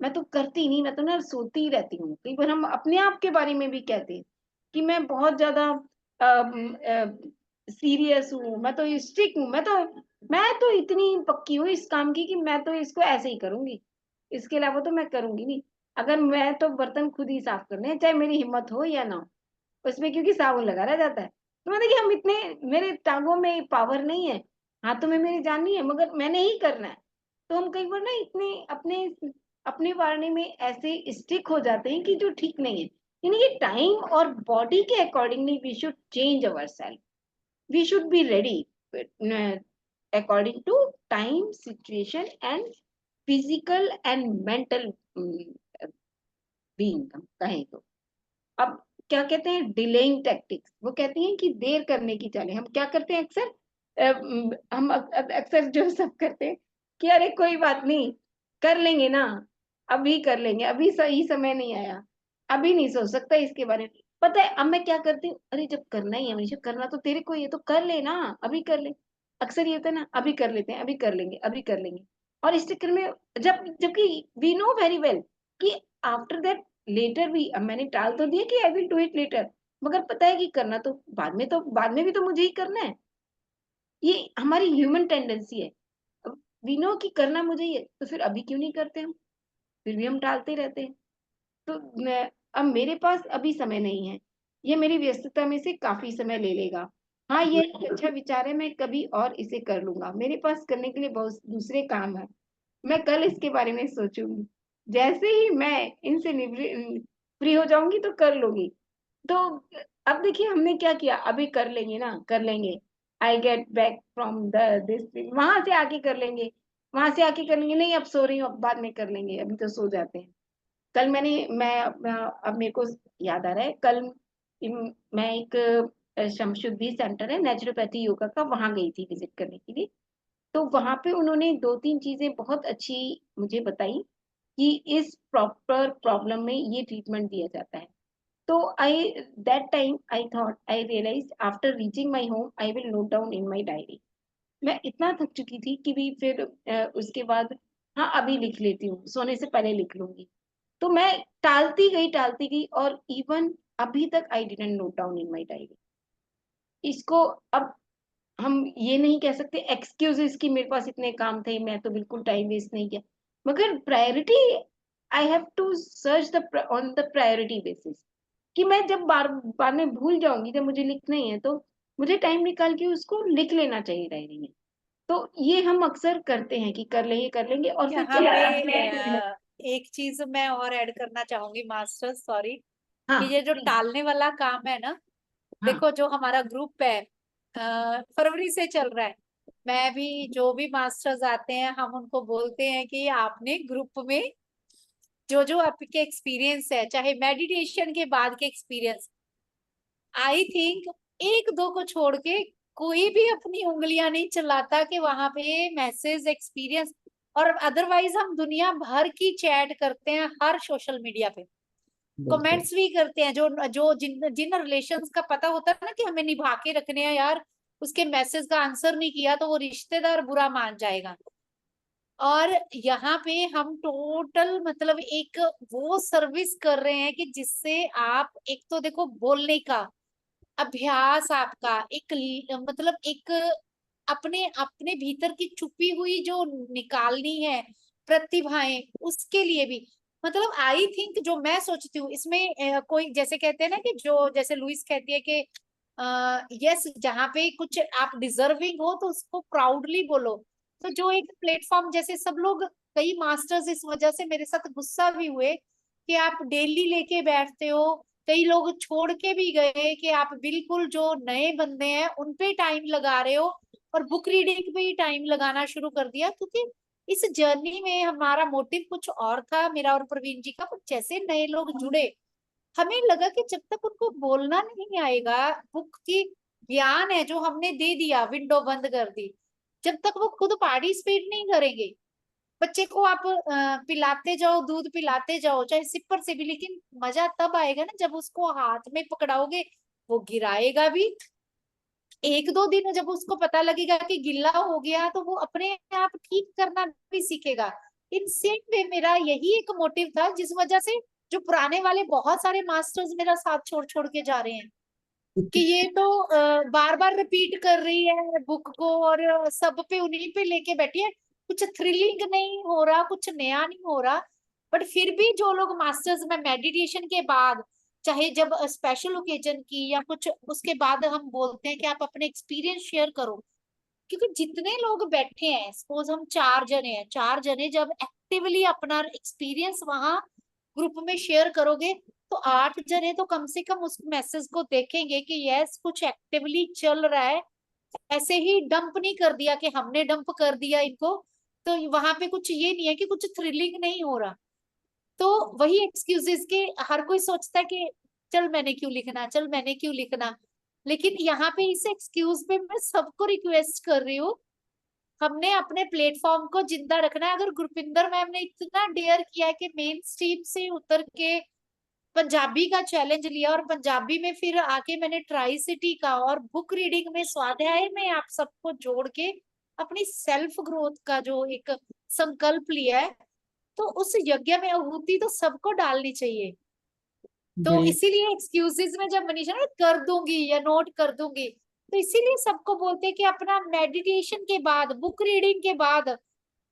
Speaker 1: मैं तो करती नहीं, मैं तो ना सोती ही रहती हूँ। कई बार हम अपने आप के बारे में भी कहते हैं कि मैं बहुत ज्यादा सीरियस हूँ, मैं तो स्ट्रिक्ट हूँ, मैं तो इतनी पक्की हूँ इस काम की कि मैं तो इसको ऐसे ही करूंगी, इसके अलावा तो मैं करूंगी नहीं। अगर मैं तो बर्तन खुद ही साफ करने हैं, चाहे मेरी हिम्मत हो या ना हो उसमें, क्योंकि साबुन लगा रह जाता है। तो मतलब कि हम इतने, मेरे टांगों में पावर नहीं है, हाथों में मेरी जान नहीं है, मगर मैंने ही करना है। तो हम कई बार ना इतने अपने अपने बारे में ऐसे स्टिक हो जाते हैं कि जो ठीक नहीं है। यानी कि टाइम और बॉडी के accordingly we should change our self, we should be ready according to time situation and physical and mental being कहें तो। अब क्या कहते हैं डिलेइंग टैक्टिक्स, वो कहती हैं कि देर करने की चालें। हम क्या करते हैं अक्सर, हम अक्सर जो सब करते हैं कि अरे कोई बात नहीं, कर लेंगे ना, अभी कर लेंगे, अभी सही समय नहीं आया, अभी नहीं सोच सकता इसके बारे में। पता है अब मैं क्या करती हूँ, अरे जब करना ही है मनीषा, करना तो तेरे को, ये तो कर ले ना, अभी कर ले। अक्सर ये होता है ना, अभी कर लेते हैं, अभी कर लेंगे, अभी कर लेंगे। और इस चक्कर में जबकि वी नो वेरी वेल कि आफ्टर दैट लेटर भी, अब मैंने टाल तो दिया कि I will do it later, मगर पता है कि करना तो बाद में भी तो मुझे ही करना है। ये हमारी ह्यूमन टेंडेंसी है। अब वी नो कि करना मुझे ही है, तो फिर अभी क्यों नहीं करते हम? फिर भी हम टालते रहते हैं। तो मैं, अब मेरे पास अभी समय नहीं है, ये मेरी व्यस्तता में से काफ़ी समय ले लेगा। हाँ, ये एक अच्छा विचार है, मैं कभी और इसे कर लूँगा। मेरे पास करने के लिए बहुत दूसरे काम हैं। मैं कल इसके बारे में सोचूँगी। जैसे ही मैं इनसे फ्री हो जाऊँगी तो कर लूँगी। तो अब देखिए हमने क्या किया, अभी कर लेंगे ना, कर लेंगे। I get back from the this thing, वहाँ से आके कर लेंगे, वहाँ से आके कर लेंगे, नहीं अब सो रही हूँ, अब बाद में कर लेंगे, अभी तो सो जाते हैं। कल अब मेरे को याद आ रहा है, कल मैं एक शमशुद्धि सेंटर है नेचुरोपैथी योगा का, वहाँ गई थी विजिट करने के लिए। तो वहाँ पे उन्होंने 2-3 चीज़ें बहुत अच्छी मुझे बताई कि इस प्रॉपर प्रॉब्लम में ये ट्रीटमेंट दिया जाता है। तो I that time I thought, I realised after reaching my home I will note down in my diary. मैं इतना थक चुकी थी कि भी फिर उसके बाद हाँ, अभी लिख लेती हूँ, सोने से पहले लिख लूँगी। तो मैं टालती गई और इवन अभी तक I didn't note down in my diary. इसको अब हम ये नहीं कह सकते एक्सक्यूज़ेज़ कि मेरे पास इतने काम थे, मैं तो बिल्कुल टाइम वेस्ट नहीं किया। मगर priority, I have to search on the priority basis कि मैं जब बाद में भूल जाऊँगी, जब मुझे लिखना ही है, तो मुझे टाइम निकाल के उसको लिख लेना चाहिए डायरी में। तो ये हम अक्सर करते हैं कि कर लेंगे और फिर
Speaker 5: यहाँ पे एक चीज मैं और ऐड करना चाहूंगी मास्टर, सॉरी, कि
Speaker 1: हाँ,
Speaker 5: ये जो टालने वाला काम है ना,
Speaker 1: हाँ,
Speaker 5: देखो जो हमारा ग्रुप है फरवरी से चल रहा है। मैं भी, जो भी मास्टर्स आते हैं हम उनको बोलते हैं कि आपने ग्रुप में जो जो आपके एक्सपीरियंस है, चाहे मेडिटेशन के बाद के एक्सपीरियंस, आई थिंक एक दो को छोड़ के कोई भी अपनी उंगलियां नहीं चलाता कि वहां पे मैसेज एक्सपीरियंस। और अदरवाइज हम दुनिया भर की चैट करते हैं हर सोशल मीडिया पे,
Speaker 4: बिल्कुल।
Speaker 5: कमेंट्स भी करते हैं, जो जो जिन जिन रिलेशंस का पता होता है ना कि हमें निभा के रखने हैं यार, उसके मैसेज का आंसर नहीं किया तो वो रिश्तेदार बुरा मान जाएगा। और यहाँ पे हम टोटल मतलब एक वो सर्विस कर रहे हैं कि जिससे आप एक तो देखो बोलने का अभ्यास, आपका एक मतलब एक अपने अपने भीतर की छुपी हुई जो निकालनी है प्रतिभाएं, उसके लिए भी मतलब आई थिंक जो मैं सोचती हूँ इसमें कोई जैसे कहते हैं ना कि जो जैसे लुइस कहती है कि यस जहाँ पे कुछ आप डिजर्विंग हो तो उसको प्राउडली बोलो। तो जो एक प्लेटफॉर्म, जैसे सब लोग, कई मास्टर्स इस वजह से मेरे साथ गुस्सा भी हुए कि आप डेली लेके बैठते हो, कई लोग छोड़ के भी गए कि आप बिल्कुल जो नए बंदे हैं उन पे टाइम लगा रहे हो और बुक रीडिंग पे ही टाइम लगाना शुरू कर दिया, क्योंकि इस जर्नी में हमारा मोटिव कुछ और था, मेरा और प्रवीण जी का। पर जैसे नए लोग जुड़े, हमें लगा कि जब तक उनको बोलना नहीं आएगा, बुक की ज्ञान है जो हमने दे दिया, विंडो बंद कर दी, जब तक वो खुद पार्टिसिपेट नहीं करेंगे। बच्चे को आप पिलाते जाओ, दूध पिलाते जाओ चाहे सिपर से भी, लेकिन मजा तब आएगा ना जब उसको हाथ में पकड़ाओगे, वो गिराएगा भी। एक दो दिन जब उसको पता लगेगा कि गिल्ला हो गया तो वो अपने आप ठीक करना भी सीखेगा। इन सेम वे मेरा यही एक मोटिव था जिस वजह से जो पुराने वाले बहुत सारे मास्टर्स मेरा साथ छोड़ छोड़ के जा रहे हैं कि ये तो बार बार रिपीट कर रही है बुक को और सब पे उन्हीं पे लेके बैठी है, कुछ थ्रिलिंग नहीं हो रहा, कुछ नया नहीं हो रहा। बट फिर भी जो लोग मास्टर्स में मेडिटेशन के बाद, चाहे जब स्पेशल ओकेजन की या कुछ उसके बाद हम बोलते हैं कि आप अपने एक्सपीरियंस शेयर करो, क्योंकि जितने लोग बैठे हैं, सपोज हम 4 जने हैं, 4 जने जब एक्टिवली अपना एक्सपीरियंस वहां ग्रुप में शेयर करोगे तो 8 जने तो कम से कम उस मैसेज को देखेंगे कि यस कुछ एक्टिवली चल रहा है। ऐसे ही डंप नहीं कर दिया कि हमने डंप कर दिया इनको, तो वहां पे कुछ ये नहीं है कि कुछ थ्रिलिंग नहीं हो रहा। तो वही एक्सक्यूजेस के हर कोई सोचता है कि चल मैंने क्यों लिखना, चल मैंने क्यों लिखना। लेकिन यहाँ पे इस एक्सक्यूज पे मैं सबको रिक्वेस्ट कर रही हूँ, हमने अपने प्लेटफॉर्म को जिंदा रखना है। अगर गुरपिंदर मैम ने इतना डेयर किया है कि मेन स्ट्रीम से उतर के पंजाबी का चैलेंज लिया और पंजाबी में फिर आके मैंने ट्राई सिटी का और बुक रीडिंग में स्वाध्याय में आप सबको जोड़ के अपनी सेल्फ ग्रोथ का जो एक संकल्प लिया है, तो उस यज्ञ में आहुति तो सबको डालनी चाहिए। तो
Speaker 4: बिल्कुल
Speaker 5: इसीलिए एक्सक्यूजेस में जब मनीषा ना कर दूंगी या नोट कर दूंगी, तो इसीलिए सबको बोलते हैं कि अपना मेडिटेशन के बाद, बुक रीडिंग के बाद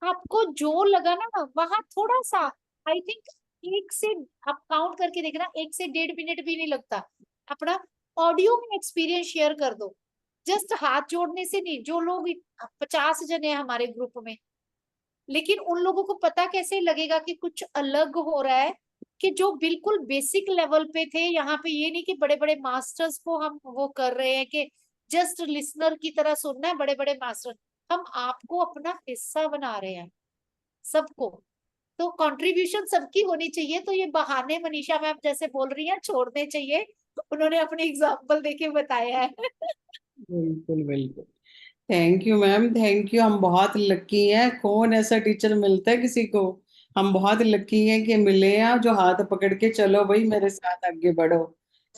Speaker 5: आपको जो लगा ना वहां थोड़ा सा, आई थिंक एक से, आप काउंट करके देखना, 1 से 1.5 मिनट भी नहीं लगता, अपना ऑडियो में एक्सपीरियंस शेयर कर दो। जस्ट हाथ जोड़ने से नहीं, जो लोग 50 जने हैं हमारे ग्रुप में, लेकिन उन लोगों को पता कैसे लगेगा कि कुछ अलग हो रहा है, कि जो बिल्कुल बेसिक लेवल पे थे, यहाँ पे ये नहीं कि बड़े बड़े मास्टर्स को हम वो कर रहे हैं कि जस्ट लिसनर की तरह सुनना है, बड़े बड़े मास्टर, हम आपको अपना हिस्सा बना रहे हैं सबको। तो कंट्रीब्यूशन सबकी होनी चाहिए। तो ये बहाने मनीषा मैम जैसे बोल रही हैं छोड़ने चाहिए, तो उन्होंने अपने एग्जाम्पल देके बताया है।
Speaker 4: बिल्कुल बिल्कुल। Thank you ma'am, thank you. हम बहुत लकी हैं, कौन ऐसा टीचर मिलता है किसी को। हम बहुत लकी हैं कि मिले हैं जो हाथ पकड़ के चलो भाई मेरे साथ आगे बढ़ो।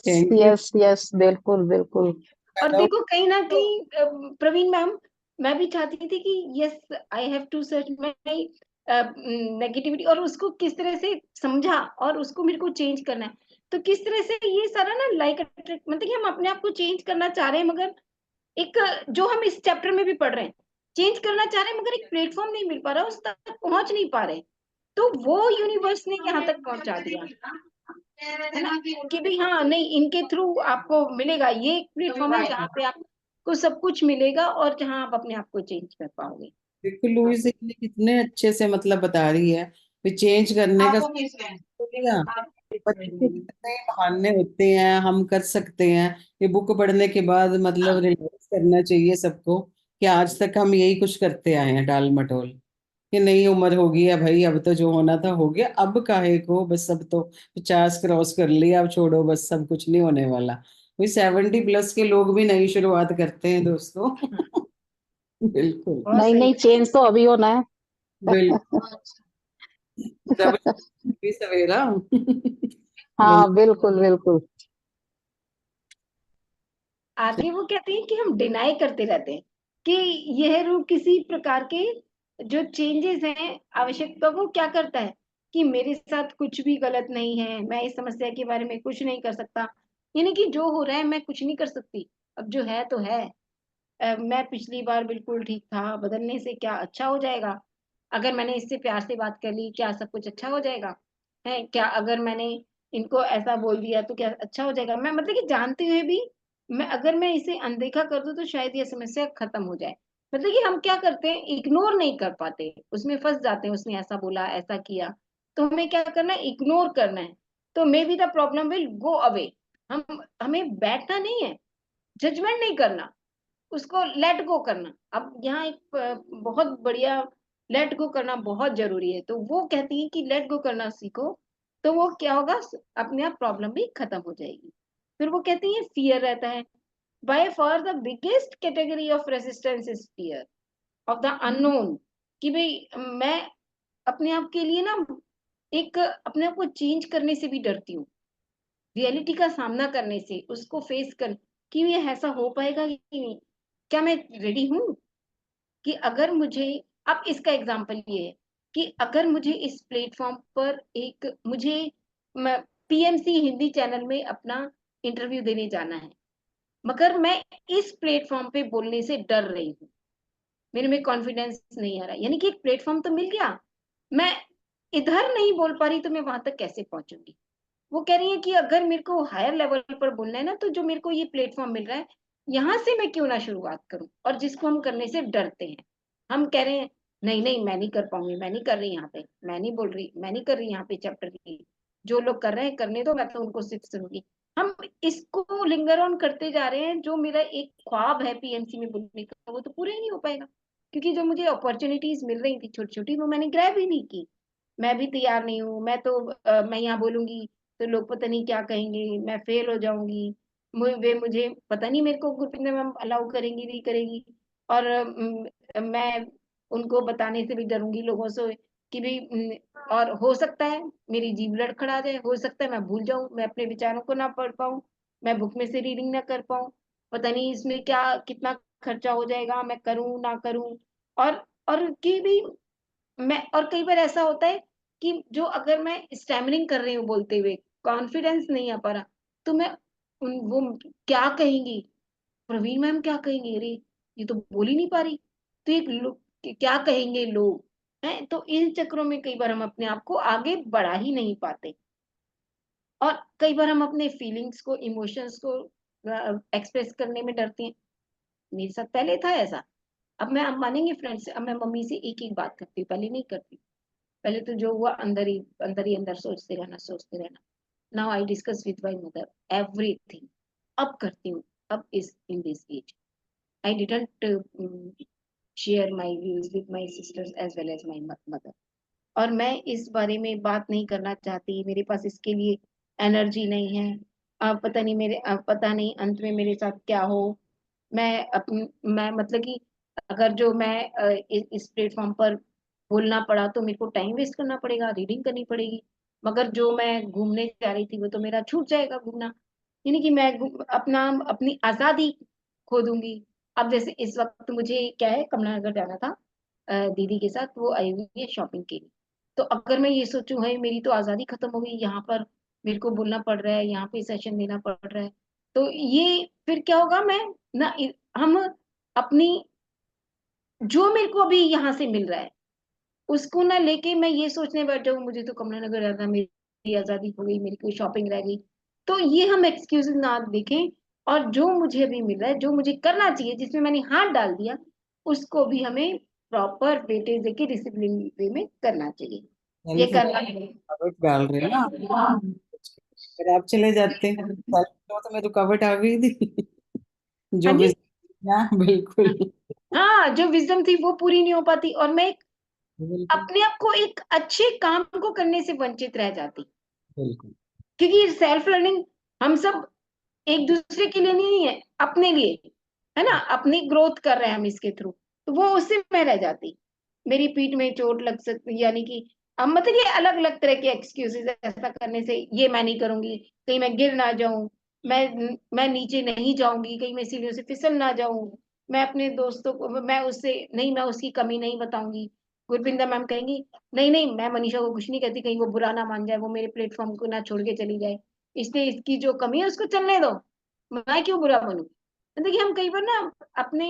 Speaker 4: थैंक यू
Speaker 6: यस यस, बिल्कुल बिल्कुल।
Speaker 1: और
Speaker 4: मैडम।
Speaker 1: देखो कहीं ना कहीं प्रवीण मैम, मैं भी चाहती थी कि yes I have to search my negativity, और उसको किस तरह से समझा और उसको मेरे को चेंज करना है। तो किस तरह से ये सारा ना लाइक मतलब कि हम अपने आप को चेंज करना चाह रहे हैं, मगर एक जो हम इस चैप्टर में भी पढ़ रहे हैं, चेंज करना चाह रहे हैं, मगर एक प्लेटफॉर्म नहीं मिल पा रहा, उस तक पहुंच नहीं पा रहे। तो वो यूनिवर्स ने यहाँ तक पहुंचा दिया है ना, कि भाई हाँ नहीं, इनके थ्रू आपको मिलेगा, ये एक प्लेटफॉर्म है जहाँ पे आपको सब कुछ मिलेगा और जहाँ आप अपने आप को चेंज कर पाओगे।
Speaker 4: देखो लुइस ने कितने अच्छे से मतलब बता रही है कि चेंज करने का बोलेगा। बच्चे के कितने बहाने होते हैं, हम कर सकते हैं। ये बुक पढ़ने के बाद मतलब रियलाइज करना चाहिए सबको कि आज तक हम यही कुछ करते आए हैं, टाल मटोल, कि नई उम्र होगी है भाई, अब तो जो होना था हो गया, अब काहे को, बस सब तो 50 क्रॉस कर लिया, अब छोड़ो, बस सब कुछ नहीं होने वाला। वही 70+ के लोग भी नई शुरुआत करते हैं दोस्तों। बिल्कुल
Speaker 1: बहुत
Speaker 6: नहीं
Speaker 1: सही।
Speaker 6: नहीं, चेंज तो अभी होना है।
Speaker 4: बिल्कुल। जब भी सवेरा। बिल्कुल
Speaker 6: हाँ बिल्कुल बिल्कुल।
Speaker 1: आगे वो कहते हैं कि हम डिनाई करते रहते हैं कि यह रूप किसी प्रकार के जो चेंजेस हैं आवश्यकता को क्या करता है, कि मेरे साथ कुछ भी गलत नहीं है, मैं इस समस्या के बारे में कुछ नहीं कर सकता, यानी कि जो हो रहा है मैं कुछ नहीं कर सकती, अब जो है तो है। मैं पिछली बार बिल्कुल ठीक था, बदलने से क्या अच्छा हो जाएगा? अगर मैंने इससे प्यार से बात कर ली क्या सब कुछ अच्छा हो जाएगा? है क्या अगर मैंने इनको ऐसा बोल दिया तो क्या अच्छा हो जाएगा? मैं मतलब कि जानते हुए भी मैं अगर मैं इसे अनदेखा कर दूं तो शायद ये समस्या खत्म हो जाए। मतलब कि हम क्या करते हैं, इग्नोर नहीं कर पाते, उसमें फंस जाते हैं, उसने ऐसा बोला ऐसा किया, तो हमें क्या करना है, इग्नोर करना है। तो may be the problem will go away. हमें बैठना नहीं है, जजमेंट नहीं करना, उसको लेट गो करना। अब यहाँ एक बहुत बढ़िया, लेट गो करना बहुत जरूरी है। तो वो कहती है कि लेट गो करना सीखो, तो वो क्या होगा, अपने आप प्रॉब्लम भी खत्म हो जाएगी। फिर वो कहती है फियर रहता है, by for the biggest category of resistance is fear of the unknown. कि भाई मैं अपने आप के लिए ना एक अपने आप को चेंज करने से भी डरती हूँ, रियलिटी का सामना करने से, उसको फेस कर, कि ये ऐसा हो पाएगा कि नहीं, क्या मैं रेडी हूँ? कि अगर मुझे, अब इसका एग्जांपल ये है कि अगर मुझे इस प्लेटफॉर्म पर एक मुझे पीएमसी हिंदी चैनल में अपना इंटरव्यू देने जाना है, मगर मैं इस प्लेटफॉर्म पे बोलने से डर रही हूँ, मेरे में कॉन्फिडेंस नहीं आ रहा, यानी कि एक प्लेटफॉर्म तो मिल गया, मैं इधर नहीं बोल पा रही, तो मैं वहां तक कैसे पहुंचूंगी? वो कह रही है कि अगर मेरे को हायर लेवल पर बोलना है ना, तो जो मेरे को ये प्लेटफॉर्म मिल रहा है, यहाँ से मैं क्यों ना शुरुआत करूं, और जिसको हम करने से डरते हैं, हम कह रहे हैं नहीं नहीं मैं नहीं कर पाऊंगी, मैं नहीं कर रही, यहाँ पे मैं नहीं बोल रही, मैं नहीं कर रही यहाँ पे चैप्टर की, जो लोग कर रहे हैं करने दो, मैं तो उनको सिर्फ सुनूंगी। हम इसको लिंगर ऑन करते जा रहे हैं, जो मेरा एक ख्वाब है पीएमसी में बोलने का, वो तो पूरा ही नहीं हो पाएगा, क्योंकि जो मुझे अपॉर्चुनिटीज मिल रही थी छोटी छोटी, वो मैंने ग्रैब ही नहीं की। मैं भी तैयार नहीं हूँ, मैं तो मैं यहाँ बोलूंगी तो लोग पता नहीं क्या कहेंगे, मैं फेल हो जाऊंगी, वे मुझे पता नहीं मेरे को ग्रुपिंग में अलाउ करेंगी नहीं करेंगी, और मैं उनको बताने से भी डरूंगी लोगों से कि भाई और हो सकता है मेरी जीभ लड़खड़ा जाए, हो सकता है मैं भूल जाऊं, मैं अपने विचारों को ना पढ़ पाऊं, मैं बुक में से रीडिंग ना कर पाऊं, पता नहीं इसमें क्या कितना खर्चा हो जाएगा, मैं करूं ना करूं। और कि भी मैं, और कई बार ऐसा होता है कि जो अगर मैं स्टैमरिंग कर रही हूँ बोलते हुए, कॉन्फिडेंस नहीं आ पा रहा, तो मैं वो क्या कहेंगी, प्रवीण मैम क्या कहेंगे, अरे ये तो बोल ही नहीं पा रही, तो ये लोग क्या कहेंगे लोग, हैं? तो इन चक्करों में कई बार हम अपने आप को आगे बढ़ा ही नहीं पाते, और कई बार हम अपने फीलिंग्स को, इमोशंस को एक्सप्रेस करने में डरते हैं। मेरे साथ पहले था ऐसा। अब मानेंगे फ्रेंड्स, अब मैं मम्मी से एक एक बात करती हूँ, पहले नहीं करती। पहले तो जो हुआ अंदर सोचते रहना। Now I discuss with my mother everything. अब करती हूँ, अब इस in this age I didn't share my views with my sisters as well as my mother, और मैं इस बारे में बात नहीं करना चाहती, मेरे पास इसके लिए एनर्जी नहीं है। अब पता नहीं पता नहीं अंत में मेरे साथ क्या हो। मैं मतलब कि अगर जो मैं इस प्लेटफॉर्म पर बोलना पड़ा तो मेरे को टाइम वेस्ट करना पड़ेगा, रीडिंग करनी पड़ेगी, मगर जो मैं घूमने जा रही थी वो तो मेरा छूट जाएगा घूमना, यानी कि मैं अपनी आजादी खो दूंगी। अब जैसे इस वक्त मुझे क्या है, कमला नगर जाना था दीदी के साथ, वो आई हुई है शॉपिंग के लिए। तो अगर मैं ये सोचूं है मेरी तो आजादी खत्म हो गई, यहाँ पर मेरे को बोलना पड़ रहा है, यहाँ पे सेशन देना पड़ रहा है, तो ये फिर क्या होगा, मैं ना हम अपनी जो मेरे को अभी यहाँ से मिल रहा है उसको ना लेके मैं ये सोचने बैठ जाऊं मुझे तो कमला नगर रहना, मेरी आजादी हो गई, मेरी कोई शॉपिंग रह गई। तो ये हम एक्सक्यूजेस ना देखें, और जो मुझे अभी मिल रहा है, जो मुझे करना चाहिए, जिसमें मैंने हाथ डाल दिया, उसको भी हमें प्रॉपर वेटेज देके डिसिप्लिन वे में करना चाहिए। ये
Speaker 4: सेल्फ
Speaker 1: करना है।
Speaker 4: रुकावट डाल रहे हैं ना आप। अगर आप चले जाते हैं सेल्फ में रुकावट आ गई थी
Speaker 1: हाँ
Speaker 4: जो भी
Speaker 1: जी।
Speaker 4: ना, बिल्कुल
Speaker 1: हाँ, जो विजडम थी वो पूरी नहीं हो पाती, और मैं
Speaker 4: बिल्कुल
Speaker 1: अपने आप को एक अच्छे काम को करने से वंचित रह जाती,
Speaker 4: बिल्कुल।
Speaker 1: क्योंकि सेल्फ लर्निंग हम सब एक दूसरे के लिए नहीं है, अपने लिए है ना, अपनी ग्रोथ कर रहे हैं हम इसके थ्रू, तो वो उससे मैं रह जाती, मेरी पीठ में चोट लग सकती, यानी कि अब मतलब ये अलग अलग तरह के एक्सक्यूजेस, ऐसा करने से ये मैं नहीं करूंगी, कहीं मैं गिर ना जाऊं, मैं नीचे नहीं जाऊंगी, कहीं मैं सीढ़ियों से फिसल ना जाऊं, मैं अपने दोस्तों को, मैं उससे नहीं, मैं उसकी कमी नहीं बताऊंगी। गुरविंदा मैम कहेंगी, नहीं नहीं मैं मनीषा को कुछ नहीं कहती, कहीं वो बुरा ना मान जाए, वो मेरे प्लेटफॉर्म को ना छोड़ के चली जाए, इसलिए इसकी जो कमी है उसको चलने दो, मैं क्यों बुरा बनूं। तो देखिए हम कई बार ना अपने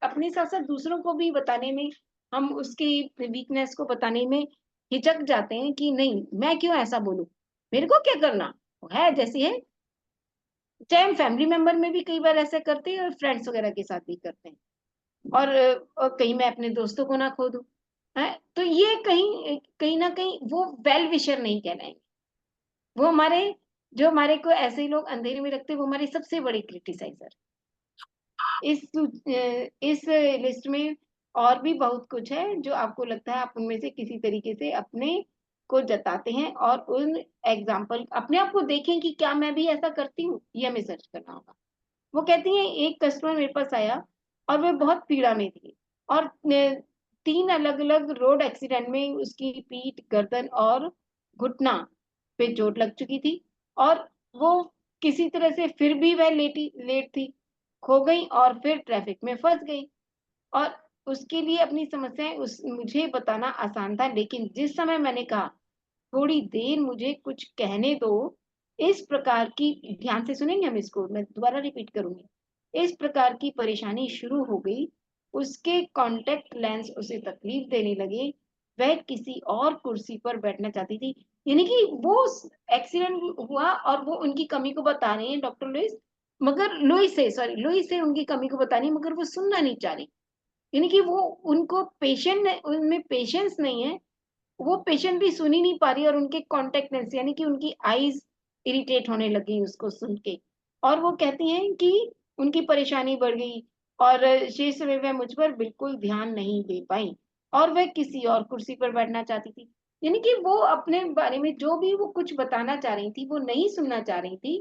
Speaker 1: अपने साथ साथ दूसरों को भी बताने में, हम उसकी वीकनेस को बताने में हिचक जाते हैं कि नहीं मैं क्यों ऐसा बोलूं, मेरे को क्या करना, वो है जैसी है। चाहे हम फैमिली मेंबर में भी कई बार ऐसा करते हैं, और फ्रेंड्स वगैरह के साथ भी करते हैं, और कहीं मैं अपने दोस्तों को ना खो दूं, है तो ये कहीं कहीं ना कहीं वो वेल विशर नहीं कहलाएंगे, वो हमारे, जो हमारे को ऐसे ही लोग अंधेरे में रखते हैं, वो हमारे सबसे बड़े क्रिटिसाइजर। इस लिस्ट में और भी बहुत कुछ है जो आपको लगता है आप उनमें से किसी तरीके से अपने को जताते हैं, और उन एग्जाम्पल अपने आप को देखें कि क्या मैं भी ऐसा करती हूँ, ये हमें सर्च करना होगा। वो कहती हैं एक कस्टमर मेरे पास आया और वह बहुत पीड़ा में थी, और 3 अलग अलग रोड एक्सीडेंट में उसकी पीठ, गर्दन और घुटना पे चोट लग चुकी थी, और वो किसी तरह से फिर भी वह लेट थी, खो गई और फिर ट्रैफिक में फंस गई, और उसके लिए अपनी समस्याएं उस मुझे बताना आसान था, लेकिन जिस समय मैंने कहा थोड़ी देर मुझे कुछ कहने दो, इस प्रकार की, ध्यान से सुनेंगे हम इसको, मैं दोबारा रिपीट करूंगी, इस प्रकार की परेशानी शुरू हो गई, उसके कॉन्टेक्ट लेंस उसे तकलीफ देने लगे, वह किसी और कुर्सी पर बैठना चाहती थी, यानी कि वो एक्सीडेंट हुआ और वो उनकी कमी को बता रही है डॉक्टर लुइस, मगर लुइस से उनकी कमी को बता रही है, मगर वो सुनना नहीं चाह रही, यानी कि वो, उनको पेशेंट, उनमें पेशेंस नहीं है, वो पेशेंट भी सुन ही नहीं पा रही, और उनके कॉन्टेक्ट लेंस यानी कि उनकी आईज इरिटेट होने लगी उसको सुन के, और वो कहती हैं कि उनकी परेशानी बढ़ गई, और शेष समय वह मुझ पर बिल्कुल ध्यान नहीं दे पाई, और वह किसी और कुर्सी पर बैठना चाहती थी, यानी कि वो अपने बारे में जो भी वो कुछ बताना चाह रही थी वो नहीं सुनना चाह रही थी,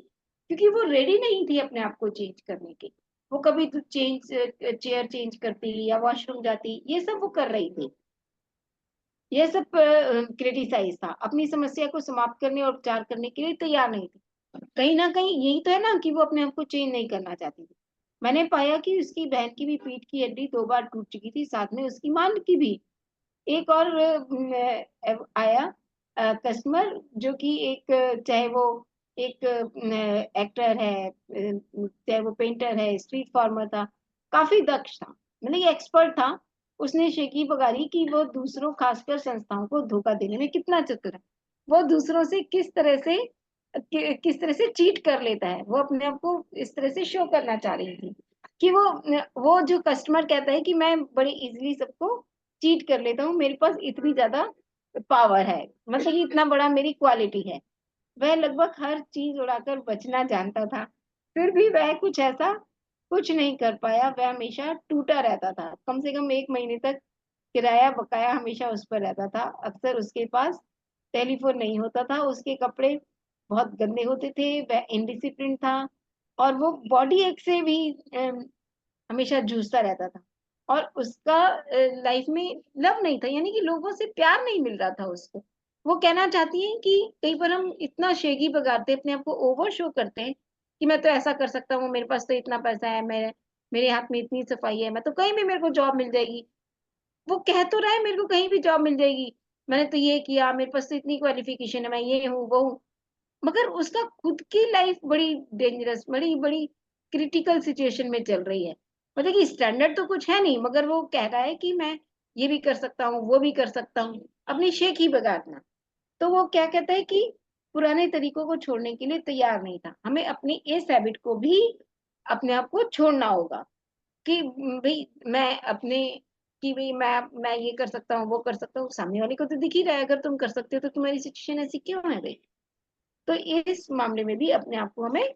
Speaker 1: क्योंकि वो रेडी नहीं थी अपने आप को चेंज करने के। वो कभी तो चेयर चेंज करती या वॉशरूम जाती, ये सब वो कर रही थी, यह सब क्रिटिसाइज था, अपनी समस्या को समाप्त करने और उपचार करने के लिए तैयार नहीं थी। कहीं ना कहीं यही तो है ना कि वो अपने आप को चेंज नहीं करना चाहती थी। मैंने पाया कि उसकी बहन की भी पीठ की हड्डी 2 बार टूट चुकी थी, साथ में उसकी मां की भी। एक और आया कस्टमर जो कि एक चाहे वो एक एक्टर है, चाहे वो पेंटर है, स्ट्रीट फार्मर था, काफी दक्ष था, मतलब ये एक्सपर्ट था। उसने शेखी बगारी कि वो दूसरों, खासकर संस्थाओं को धोखा देने में कितना चतुर है। वो दूसरों से किस तरह से चीट कर लेता है। वो अपने आप को इस तरह से शो करना चाह रही थी कि वो जो कस्टमर कहता है कि मैं बड़े इजीली सबको चीट कर लेता हूँ, मेरे पास इतनी ज्यादा पावर है, मतलब कि इतना बड़ा मेरी क्वालिटी है। वह लगभग हर चीज उड़ाकर बचना जानता था, फिर भी वह कुछ नहीं कर पाया। वह हमेशा टूटा रहता था। कम से कम 1 महीने तक किराया बकाया हमेशा उस पर रहता था। अक्सर उसके पास टेलीफोन नहीं होता था, उसके कपड़े बहुत गंदे होते थे, वह इनडिसिप्लिन था, और वो बॉडी एक से भी हमेशा जूझता रहता था। और उसका लाइफ में लव नहीं था, यानी कि लोगों से प्यार नहीं मिल रहा था उसको। वो कहना चाहती है कि कई बार हम इतना शेखी बगाते अपने आप को, ओवर शो करते हैं कि मैं तो ऐसा कर सकता हूँ, मेरे पास तो इतना पैसा है, मेरे हाथ में इतनी सफाई है, मैं तो कहीं भी मेरे को जॉब मिल जाएगी। वो कह तो रहा है मेरे को कहीं भी जॉब मिल जाएगी, मैंने तो ये किया, मेरे पास तो इतनी क्वालिफिकेशन है, मैं ये हूँ वो हूँ, मगर उसका खुद की लाइफ बड़ी डेंजरस, बड़ी बड़ी क्रिटिकल सिचुएशन में चल रही है। मतलब कि स्टैंडर्ड तो कुछ है नहीं, मगर वो कह रहा है कि मैं ये भी कर सकता हूँ, वो भी कर सकता हूँ, अपनी शेख ही बगाड़ना। तो वो क्या कहता है कि पुराने तरीकों को छोड़ने के लिए तैयार नहीं था। हमें अपनी इस हैबिट को भी अपने आप को छोड़ना होगा कि भाई मैं अपने कि भाई मैं ये कर सकता हूँ, वो कर सकता हूँ, सामने वाले को तो दिख ही रहा है। अगर तुम कर सकते हो तो तुम्हारी सिचुएशन ऐसी क्यों है भाई? तो इस मामले में भी अपने आप को हमें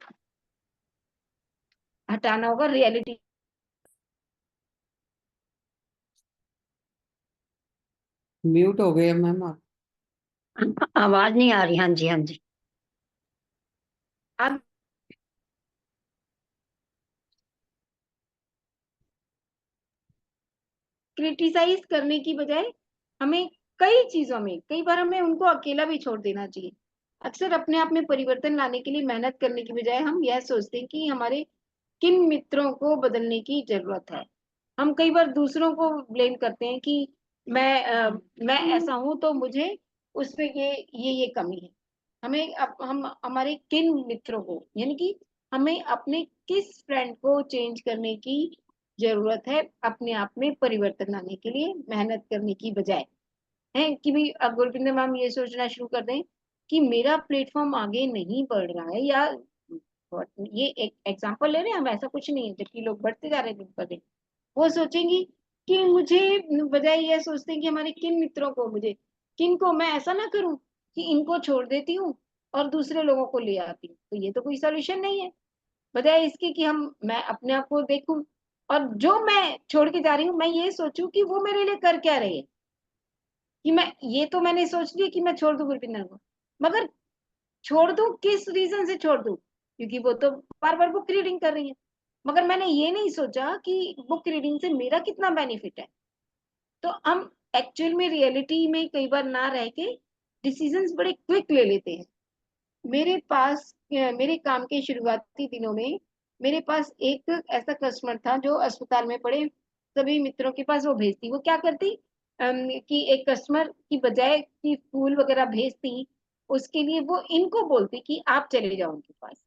Speaker 1: हटाना होगा रियलिटी।
Speaker 4: म्यूट हो गए मैम आप।
Speaker 3: आवाज नहीं आ रही। हाँ जी, हाँ जी।
Speaker 1: अब क्रिटिसाइज करने की बजाय हमें कई बार हमें उनको अकेला भी छोड़ देना चाहिए। अक्सर अपने आप में परिवर्तन लाने के लिए मेहनत करने की बजाय हम यह सोचते हैं कि हमारे किन मित्रों को बदलने की जरूरत है। हम कई बार दूसरों को ब्लेम करते हैं कि मैं ऐसा हूं तो मुझे उसमें ये कमी है। हम हमारे किन मित्रों को, यानी कि हमें अपने किस फ्रेंड को चेंज करने की जरूरत है, अपने आप में परिवर्तन लाने के लिए मेहनत करने की बजाय। है कि भाई अब गुरपिंदर मैम ये सोचना शुरू कर दें कि मेरा प्लेटफॉर्म आगे नहीं बढ़ रहा है, या ये एक एग्जांपल ले रहे हैं हम, ऐसा कुछ नहीं है, जबकि लोग बढ़ते जा रहे हैं दिन पर दिन। वो सोचेंगी कि मुझे, बजाय ये सोचते हैं कि हमारे किन मित्रों को, मुझे किन को मैं ऐसा ना करूं कि इनको छोड़ देती हूँ और दूसरे लोगों को ले आती हूँ, तो ये तो कोई सोल्यूशन नहीं है। बजाय इसके कि मैं अपने आप को देखूं, और जो मैं छोड़ के जा रही हूँ मैं ये सोचूं कि वो मेरे लिए कर क्या रही है। कि मैं ये तो मैंने सोच लिया कि मैं छोड़ दूं गुरपिंदर को, मगर छोड़ दूं किस रीजन से छोड़ दूं? क्योंकि वो तो बार बार बुक रीडिंग कर रही है, मगर मैंने ये नहीं सोचा कि बुक रीडिंग से मेरा कितना बेनिफिट है। तो हम एक्चुअल में रियलिटी में कई बार ना रह के डिसीजंस बड़े क्विक ले लेते हैं। मेरे काम के शुरुआती दिनों में मेरे पास एक ऐसा कस्टमर था जो अस्पताल में पड़े सभी मित्रों के पास वो भेजती। वो क्या करती, कि एक कस्टमर की बजाय कि फूल वगैरह भेजती, उसके लिए वो इनको बोलती कि आप चले जाओ उनके पास।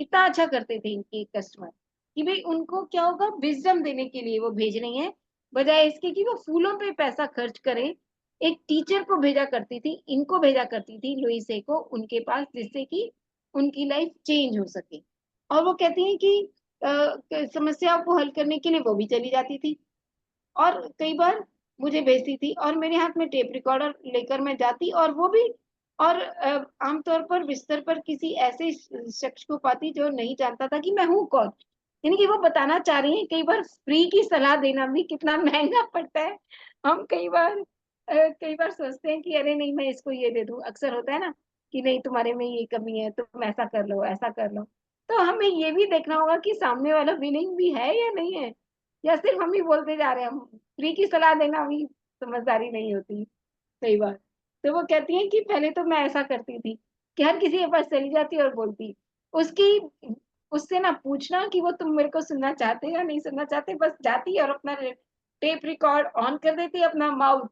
Speaker 1: इतना अच्छा करते थे इनके कस्टमर कि भाई उनको क्या होगा, विजडम देने के लिए वो भेज रही हैं, बजाय इसके कि वो फूलों पे पैसा खर्च करें। एक टीचर को भेजा करती थी, इनको भेजा करती थी, लुइसे को उनके पास, जिससे कि उनकी लाइफ चेंज हो सके। और वो कहती हैं कि समस्याओं को हल करने के लिए वो भी चली जाती थी, और कई बार मुझे भेजती थी, और मेरे हाथ में टेप रिकॉर्डर लेकर मैं जाती, और वो भी, और आमतौर पर बिस्तर पर किसी ऐसे शख्स को पाती जो नहीं जानता था कि मैं हूँ कौन। यानी कि वो बताना चाह रही है। कई बार फ्री की सलाह देना भी कितना महंगा पड़ता है। हम कई बार सोचते हैं कि अरे नहीं मैं इसको ये दे दूं, अक्सर होता है ना कि नहीं तुम्हारे में ये कमी है, तुम ऐसा कर लो, ऐसा कर लो। तो हमें ये भी देखना होगा कि सामने वाला विलिंग भी है या नहीं है, या सिर्फ हम ही बोलते जा रहे हैं। हम फ्री की सलाह देना भी समझदारी नहीं होती कई बार। तो वो कहती है कि पहले तो मैं ऐसा करती थी कि हर किसी के पास चली जाती और बोलती, उसकी उससे ना पूछना कि वो तुम मेरे को सुनना चाहते या नहीं सुनना चाहते, बस जाती और अपना टेप रिकॉर्ड ऑन कर देती अपना माउथ,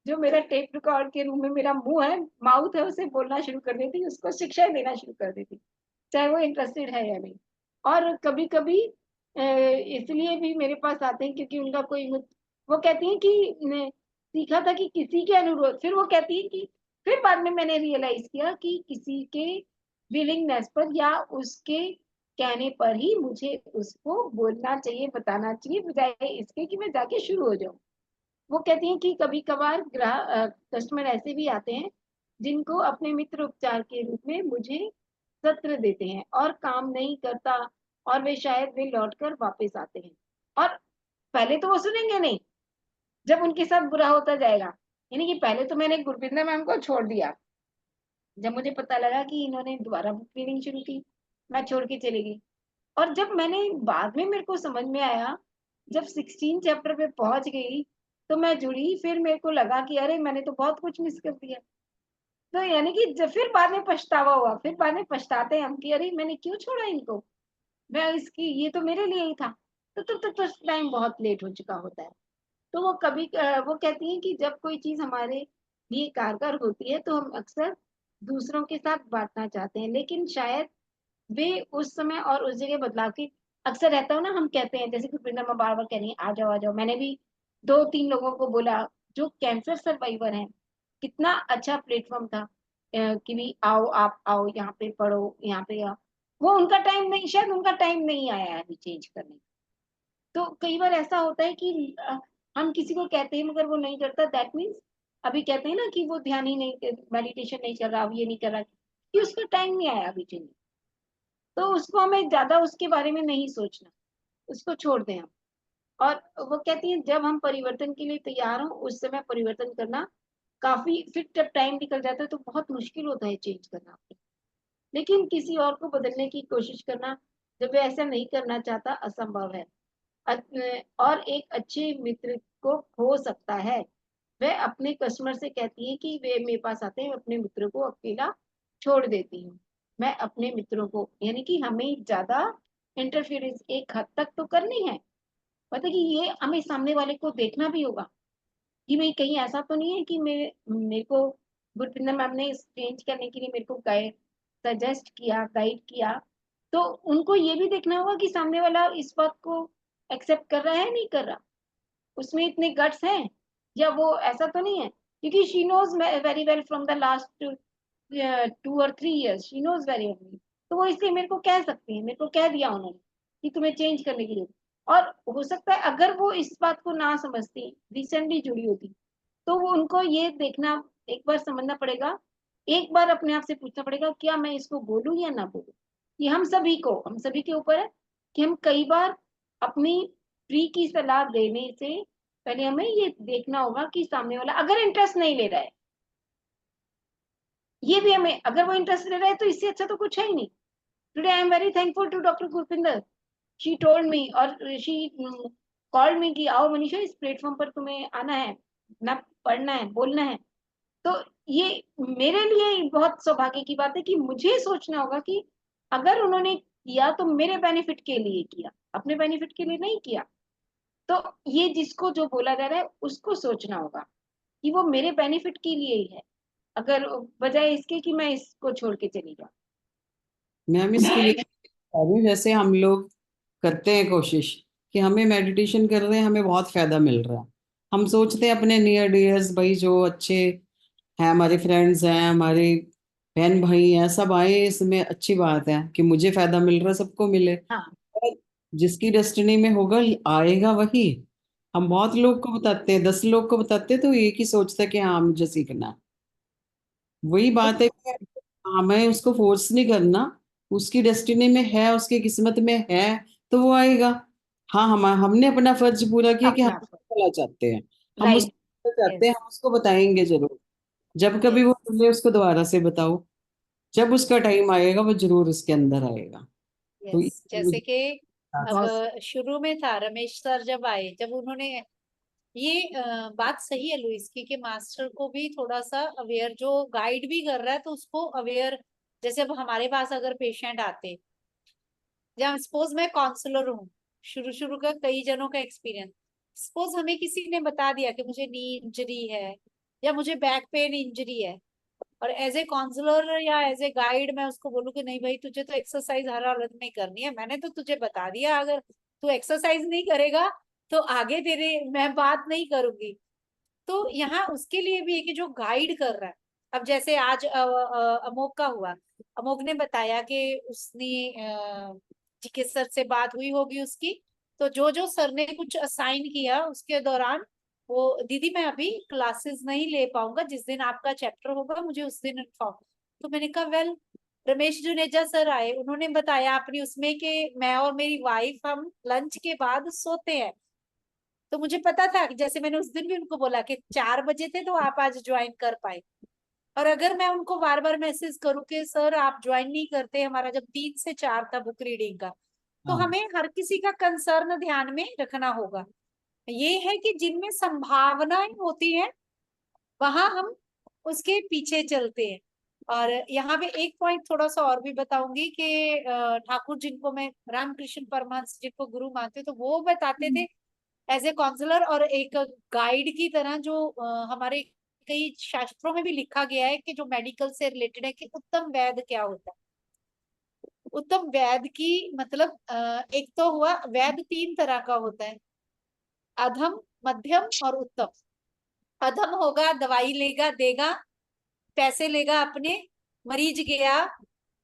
Speaker 1: जो मेरा टेप रिकॉर्ड के रूम में मेरा मुंह है, माउथ है, उसे बोलना शुरू कर देती, उसको शिक्षाएं देना शुरू कर देती, चाहे वो इंटरेस्टेड है या नहीं। और कभी कभी इसलिए भी मेरे पास आते हैं क्योंकि उनका वो कहती हैं कि सीखा था कि किसी के अनुरोध, फिर वो कहती है कि फिर बाद में मैंने रियलाइज किया कि किसी के विलिंगनेस पर या उसके कहने पर ही मुझे उसको बोलना चाहिए, बताना चाहिए, बजाय इसके कि मैं जाके शुरू हो जाऊं। वो कहती हैं कि कभी कभार कस्टमर ऐसे भी आते हैं जिनको अपने मित्र उपचार के रूप में मुझे सत्र देते हैं और काम नहीं करता, और वे लौटकर वापस आते हैं। और पहले तो वो सुनेंगे नहीं जब उनके साथ बुरा होता जाएगा। यानी कि पहले तो मैंने गुरविंदर मैम को छोड़ दिया, जब मुझे पता लगा कि इन्होंने दोबारा बुक रीडिंग शुरू की, मैं छोड़ के चली गई। और जब मैंने बाद में मेरे को समझ में आया, जब 16 चैप्टर पे पहुंच गई तो मैं जुड़ी, फिर मेरे को लगा कि अरे मैंने तो बहुत कुछ मिस कर दिया। तो यानी कि जब फिर बाद में पछतावा हुआ, फिर बाद में पछताते हैं हम कि अरे मैंने क्यों छोड़ा इनको, मैं इसकी ये तो मेरे लिए ही था। तो टाइम बहुत लेट हो चुका होता है। तो वो वो कहती हैं कि जब कोई चीज हमारे लिए कारगर होती है तो हम अक्सर दूसरों के साथ बांटना चाहते हैं, लेकिन शायद वे उस समय और उस जगह बदलाव की, अक्सर रहता हो ना, हम कहते हैं जैसे कि वृंदा मैं बार बार कह रही है आ जाओ आ जाओ, मैंने भी 2-3 लोगों को बोला जो कैंसर सर्वाइवर हैं, कितना अच्छा प्लेटफॉर्म था कि भी आओ, आप आओ यहाँ पे पढ़ो, यहाँ पे आओ। वो उनका टाइम नहीं, शायद उनका टाइम नहीं आया है अभी चेंज करने का। तो कई बार ऐसा होता है कि हम किसी को कहते हैं मगर वो नहीं करता, दैट मीन्स अभी कहते हैं ना कि वो ध्यान ही नहीं, मेडिटेशन नहीं कर रहा, ये नहीं कर रहा, कि उसका टाइम नहीं आया अभी चेंज। तो उसको हमें ज्यादा उसके बारे में नहीं सोचना, उसको छोड़ दें हम। और वो कहती है जब हम परिवर्तन के लिए तैयार हो उस समय परिवर्तन करना काफी, फिर जब टाइम निकल जाता है तो बहुत मुश्किल होता है चेंज करना। लेकिन किसी और को बदलने की कोशिश करना जब वह ऐसा नहीं करना चाहता असंभव है। और एक अच्छे मित्र को खो सकता है। वह अपने कस्टमर से कहती है कि वे मेरे पास आते हैं, अपने मित्रों को अकेला छोड़ देती हूँ। मैं अपने मित्रों को, यानी कि हमें ज्यादा इंटरफेरेंस एक हद तक तो करनी है, मतलब कि ये हमें सामने वाले को देखना भी होगा कि मैं कहीं ऐसा तो नहीं है कि मेरे को गुरपिंदर मैम ने चेंज करने के लिए मेरे को गाइड सजेस्ट किया, गाइड किया, तो उनको ये भी देखना होगा कि सामने वाला इस बात को एक्सेप्ट कर रहा है नहीं कर रहा, उसमें इतने गट्स हैं, या वो ऐसा तो नहीं है, क्योंकि she knows very well from the last 2 or 3 years, she knows very well. तो वो इसलिए मेरे को कह सकती है, मेरे को कह दिया उन्होंने कि तुम्हें चेंज करने के लिए। और हो सकता है अगर वो इस बात को ना समझती, रिसेंटली जुड़ी होती, तो वो उनको ये देखना, एक बार समझना पड़ेगा, एक बार अपने आप से पूछना पड़ेगा क्या मैं इसको बोलूं या ना बोलूं। ये हम सभी के ऊपर है कि हम कई बार अपनी फ्री की सलाह देने से पहले हमें ये देखना होगा कि सामने वाला अगर इंटरेस्ट नहीं ले रहा है, ये भी हमें, अगर वो इंटरेस्ट ले रहा है तो इससे अच्छा तो कुछ है ही नहीं। Today I am very thankful to doctor Gurpinder, she told me और शी कॉल्ड मी कि आओ मनीषा इस प्लेटफॉर्म पर तुम्हें आना है, ना पढ़ना है, बोलना है। तो ये मेरे लिए बहुत सौभाग्य की बात है कि मुझे सोचना होगा कि अगर उन्होंने किया तो मेरे बेनिफिट के लिए किया, अपने बेनिफिट के लिए नहीं किया। तो ये जिसको जो बोला जा रहा है उसको सोचना होगा कि वो मेरे बेनिफिट के लिए ही है, अगर बजाय इसके कि मैं इसको छोड़ के चली जाऊं।
Speaker 4: मैम इसके लिए बता रही हूँ, जैसे हम लोग करते हैं कोशिश कि हमें मेडिटेशन कर रहे हैं, हमें बहुत फायदा मिल रहा है, हम सोचते हैं अपने नियर डियर्स भाई जो अच्छे हैं, हमारे फ्रेंड्स हैं, हमारे बहन भाई हैं, सब आए, इसमें अच्छी बात है कि मुझे फायदा मिल रहा है, सबको मिले।
Speaker 1: हाँ,
Speaker 4: और जिसकी डेस्टिनी में होगा आएगा वही। हम बहुत लोग को बताते हैं, 10 लोग को बताते हैं तो एक ही सोचता है कि हाँ मुझे सीखना है। वही बात है कि हमें उसको फोर्स नहीं करना, उसकी डेस्टिनी में है, उसकी किस्मत में है तो वो आएगा। हाँ हमने अपना फर्ज पूरा किया कि हम
Speaker 1: अपना
Speaker 4: भला चाहते हैं, हम
Speaker 1: राइट।
Speaker 4: उसको चाहते हैं,
Speaker 1: यस,
Speaker 4: हम उसको बताएंगे जरूर। जब कभी वो
Speaker 1: यस,
Speaker 4: मिले उसको दोबारा से बताओ, जब उसका टाइम आएगा वो जरूर उसके अंदर आएगा। तो
Speaker 5: यस, जैसे कि अब
Speaker 1: बहुत
Speaker 5: शुरू में था रमेश सर जब आए, जब उन्होंने ये बात सही है लुइस की कि मास्टर को भी थोड़ा सा अवेयर, जो गाइड भी कर रहा है तो उसको अवेयर। जैसे अब हमारे पास अगर पेशेंट आते, जब सपोज मैं काउंसलर हूँ, शुरू शुरू का कई जनों का एक्सपीरियंस, सपोज हमें किसी ने बता दिया कि मुझे नी इंजरी है, या मुझे बैक पेन इंजरी है, और एज ए काउंसलर या एज ए गाइड मैं उसको बोलूँ कि नहीं भाई तुझे तो एक्सरसाइज हर हालत में करनी है, मैंने तो तुझे बता दिया, अगर तू एक्सरसाइज नहीं करेगा तो आगे तेरे मैं बात नहीं करूंगी। तो यहाँ उसके लिए भी है कि जो गाइड कर रहा है। अब जैसे आज अमोक का हुआ, अमोक ने बताया कि उसने जीके सर से बात हुई होगी उसकी, तो जो जो सर ने कुछ असाइन किया उसके दौरान वो दीदी मैं अभी क्लासेस नहीं ले पाऊंगा, जिस दिन आपका चैप्टर होगा मुझे उस दिन इन्फॉर्म। तो मैंने कहा वेल, रमेश जुनेजा सर आए, उन्होंने बताया अपनी उसमें कि मैं और मेरी वाइफ हम लंच के बाद सोते हैं। तो मुझे पता था कि जैसे मैंने उस दिन भी उनको बोला कि 4 बजे थे तो आप आज ज्वाइन कर पाए, और अगर मैं उनको बार बार मैसेज करूँ कि सर आप ज्वाइन नहीं करते, हमारा जब 3 से 4 था बुक रीडिंग का, तो
Speaker 4: हाँ
Speaker 5: हमें हर किसी का कंसर्न ध्यान में रखना होगा। ये है कि जिनमें संभावनाएं होती हैं वहां हम उसके पीछे चलते हैं। और यहाँ पे एक पॉइंट थोड़ा सा और भी बताऊंगी कि ठाकुर जिनको मैं रामकृष्ण परमहंस जिनको गुरु मानते तो वो बताते थे एज ए काउंसलर और एक गाइड की तरह, जो हमारे कई शास्त्रों में भी लिखा गया है कि जो मेडिकल से रिलेटेड है कि उत्तम वैद्य क्या होता है। उत्तम वैद्य की मतलब एक तो हुआ वैद्य 3 तरह का होता है, अधम, मध्यम और उत्तम। अधम होगा दवाई लेगा देगा, पैसे लेगा अपने, मरीज गया,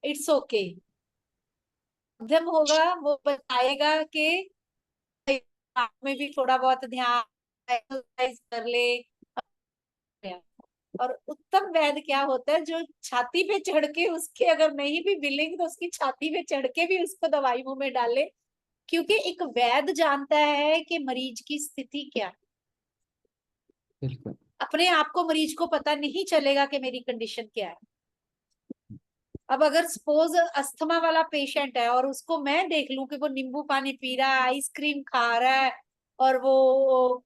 Speaker 5: इट्स ओके। मध्यम होगा वो बताएगा कि में भी थोड़ा बहुत ध्यान, एक्सरसाइज कर ले। और उत्तम वैद्य क्या होता है, जो छाती पे चढ़ के उसके अगर नहीं भी बिलिंग तो उसकी छाती पे चढ़ के भी उसको दवाई मुंह में डाले, क्योंकि एक वैद्य जानता है कि मरीज की स्थिति क्या है।
Speaker 4: बिल्कुल।
Speaker 5: अपने आप को मरीज को पता नहीं चलेगा कि मेरी कंडीशन क्या है। अब अगर सपोज अस्थमा वाला पेशेंट है और उसको मैं देख लूं कि वो नींबू पानी पी रहा है, आइसक्रीम खा रहा है, और वो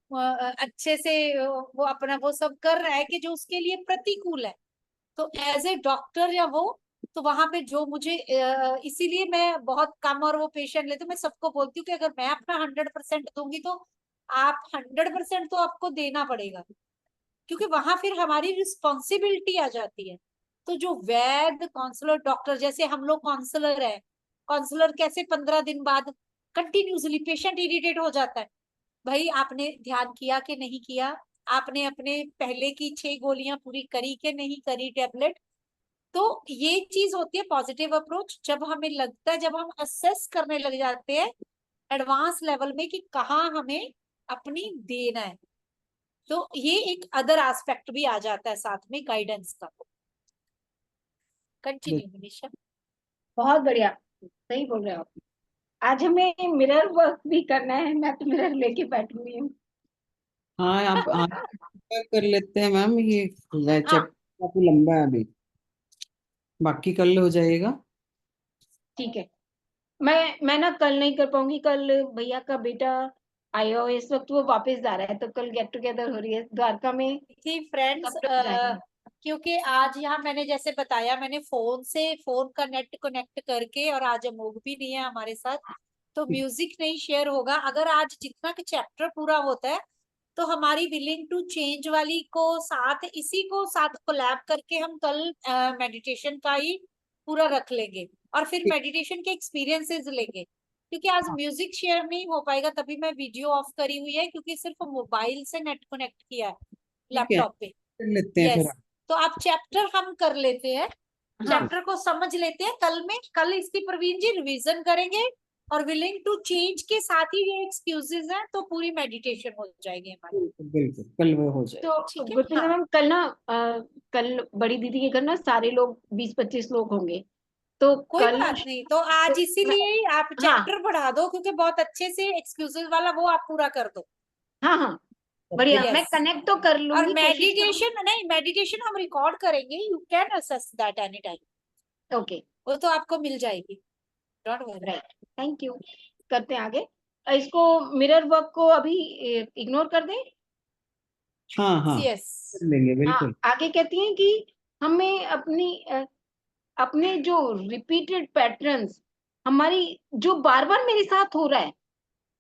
Speaker 5: अच्छे से वो अपना वो सब कर रहा है कि जो उसके लिए प्रतिकूल है, तो एज ए डॉक्टर या वो, तो वहां पे जो मुझे इसीलिए मैं बहुत कम और वो पेशेंट लेते, मैं सबको बोलती हूँ कि अगर मैं अपना 100% दूंगी तो आप 100% तो आपको देना पड़ेगा, क्योंकि वहां फिर हमारी रिस्पॉन्सिबिलिटी आ जाती है। तो जो वैद्य काउंसलर डॉक्टर, जैसे हम लोग काउंसलर है, काउंसलर कैसे 15 दिन बाद कंटिन्यूसली पेशेंट इरिटेट हो जाता है, भाई आपने ध्यान किया कि नहीं किया, आपने अपने पहले की 6 गोलियां पूरी करी कि नहीं करी टेबलेट। तो ये चीज होती है पॉजिटिव अप्रोच, जब हमें लगता है, जब हम असेस करने लग जाते हैं एडवांस लेवल में कि कहाँ हमें अपनी देना है, तो ये एक अदर एस्पेक्ट भी आ जाता है साथ में गाइडेंस का। कंटिन्यू मनीषा।
Speaker 1: बहुत बढ़िया, सही बोल रहे हो आप। आज हमें मिरर वर्क भी करना है, मैं तो मिरर लेके बैठी हुई हूँ।
Speaker 4: हाँ आप कर लेते हैं मैम, ये
Speaker 1: हाँ
Speaker 4: चैप्टर काफी लंबा है अभी, बाकी कल हो जाएगा।
Speaker 1: ठीक है। मैं ना कल नहीं कर पाऊंगी, कल भैया का बेटा आया हो, इस वक्त वो वापस जा रहा है, तो कल गेट टुगेदर हो रही है द्वारका में,
Speaker 5: थी फ्रेंड्स,
Speaker 1: सब लोग जाएंगे।
Speaker 5: क्योंकि आज यहाँ मैंने जैसे बताया, मैंने फोन का नेट कनेक्ट करके, और आज अमोघ भी नहीं है हमारे साथ, तो म्यूजिक नहीं शेयर होगा। अगर आज जितना का चैप्टर पूरा होता है तो हमारी विलिंग टू चेंज वाली को साथ, इसी को साथ कोलैब करके हम कल मेडिटेशन का ही पूरा रख लेंगे, और फिर मेडिटेशन के एक्सपीरियंसेस लेंगे, क्योंकि आज म्यूजिक शेयर नहीं हो पाएगा। तभी मैं वीडियो ऑफ करी हुई है, क्योंकि सिर्फ मोबाइल से नेट कनेक्ट किया है
Speaker 4: ठीक है,
Speaker 5: लैपटॉप पे।
Speaker 4: कर लेते हैं फिर।
Speaker 5: यस, तो आप चैप्टर हम कर लेते हैं,
Speaker 1: हाँ
Speaker 5: चैप्टर को समझ लेते हैं कल में। कल इसकी प्रवीण जी रिवीजन करेंगे, और विलिंग टू चेंज के साथ ही ये एक्सक्यूजेस हैं, तो पूरी मेडिटेशन हो जाएगी हमारी।
Speaker 4: बिल्कुल बिल्कुल, कल वो हो जाएगा।
Speaker 1: तो
Speaker 5: ठीक है,
Speaker 1: गुरप्रीत
Speaker 5: हाँ।
Speaker 1: मैम कल ना कल बड़ी दीदी के घर ना सारे लोग 20-25 लोग होंगे, तो
Speaker 5: कोई
Speaker 1: कल
Speaker 5: बात नहीं, तो आज इसीलिए ही आप
Speaker 1: हाँ
Speaker 5: चैप्टर बढ़ा दो, क्योंकि बहुत अच्छे से एक्सक्यूजेस वाला वो आप पूरा कर दो।
Speaker 1: हाँ हाँ बढ़िया, मैं
Speaker 5: Yes.
Speaker 1: कनेक्ट तो कर
Speaker 5: और
Speaker 1: लूंगी, कोशिश
Speaker 5: मेडिटेशन नहीं, मेडिटेशन हम रिकॉर्ड करेंगे, you can assess that any time,
Speaker 1: okay
Speaker 5: वो तो आपको मिल जाएगी, don't worry.
Speaker 1: Right, thank you. करते हैं आगे, इसको मिरर वर्क को अभी इग्नोर कर दें।
Speaker 4: हाँ हाँ
Speaker 5: यस,
Speaker 4: कर लेंगे
Speaker 1: हाँ
Speaker 4: बिल्कुल।
Speaker 1: आगे कहती हैं कि हमें अपने जो रिपीटेड पैटर्न्स, हमारी जो बार बार मेरे साथ हो रहा है,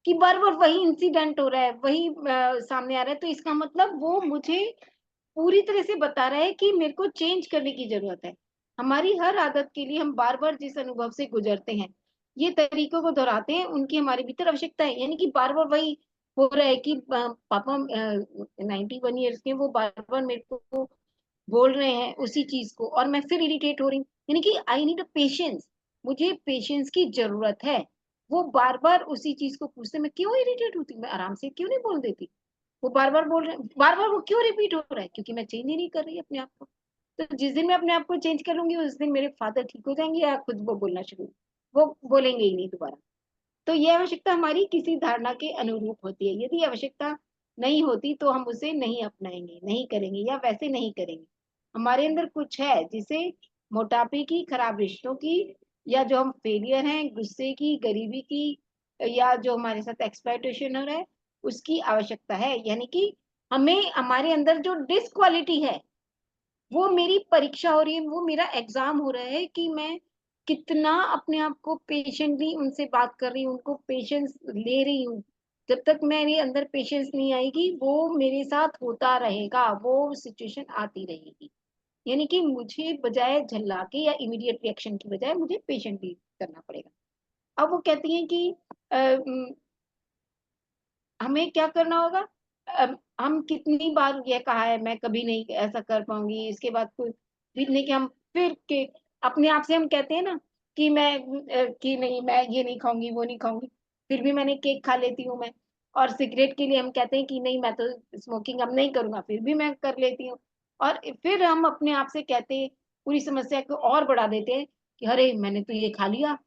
Speaker 1: कि बार बार वही इंसिडेंट हो रहा है, वही सामने आ रहा है, तो इसका मतलब वो मुझे पूरी तरह से बता रहा है कि मेरे को चेंज करने की जरूरत है। हमारी हर आदत के लिए हम बार बार जिस अनुभव से गुजरते हैं, ये तरीकों को दोहराते हैं, उनकी हमारे भीतर आवश्यकता है। यानी कि बार बार वही हो रहा है कि पापा 91 ईयर्स के, वो बार बार मेरे को बोल रहे हैं उसी चीज को, और मैं फिर इरिटेट हो रही हूँ। यानी कि आई नीड अ पेशेंस, मुझे पेशेंस की जरूरत है। वो बार बार उसी चीज को पूछते, मैं क्यों इरिटेट होती हूँ, मैं आराम से क्यों नहीं बोल देती। वो बार बार बोल रहे हैं, बार बार वो क्यों रिपीट हो रहा है, क्योंकि मैं चेंज ही नहीं कर रही अपने आप को। तो जिस दिन मैं अपने आप को चेंज कर लूंगी, उस दिन मेरे फादर ठीक हो जाएंगे, या खुद वो बोलना शुरू, वो बोलेंगे ही नहीं दोबारा। तो ये आवश्यकता हमारी किसी धारणा के अनुरूप होती है। यदि आवश्यकता नहीं होती तो हम उसे नहीं अपनाएंगे, नहीं करेंगे, या वैसे नहीं करेंगे। हमारे अंदर कुछ है जिसे मोटापे की, खराब रिश्तों की, या जो हम फेलियर हैं, गुस्से की, गरीबी की, या जो हमारे साथ एक्सप्लॉयटेशन हो रहा है, उसकी आवश्यकता है। यानी कि हमें, हमारे अंदर जो डिसक्वालिटी है, वो मेरी परीक्षा हो रही है, वो मेरा एग्जाम हो रहा है कि मैं कितना अपने आप को पेशेंटली उनसे बात कर रही हूँ, उनको पेशेंस ले रही हूँ। जब तक मेरे अंदर पेशेंस नहीं आएगी, वो मेरे साथ होता रहेगा, वो सिचुएशन आती रहेगी। यानी कि मुझे बजाय झल्ला के या इमीडिएट रिएक्शन की बजाय मुझे पेशेंटली करना पड़ेगा। अब वो कहती हैं कि हमें क्या करना होगा। हम कितनी बार ये कहा है, मैं कभी नहीं ऐसा कर पाऊंगी, इसके बाद कोई फिर नहीं, कि हम फिर के अपने आप से हम कहते हैं ना कि मैं कि नहीं, मैं ये नहीं खाऊंगी, वो नहीं खाऊंगी, फिर भी मैंने केक खा लेती हूँ मैं। और सिगरेट के लिए हम कहते हैं कि नहीं, मैं तो स्मोकिंग अब नहीं करूंगा, फिर भी मैं कर लेती हूँ। और फिर हम अपने आप से कहते हैं, पूरी समस्या को और बढ़ा देते हैं कि अरे मैंने तो ये खा लिया,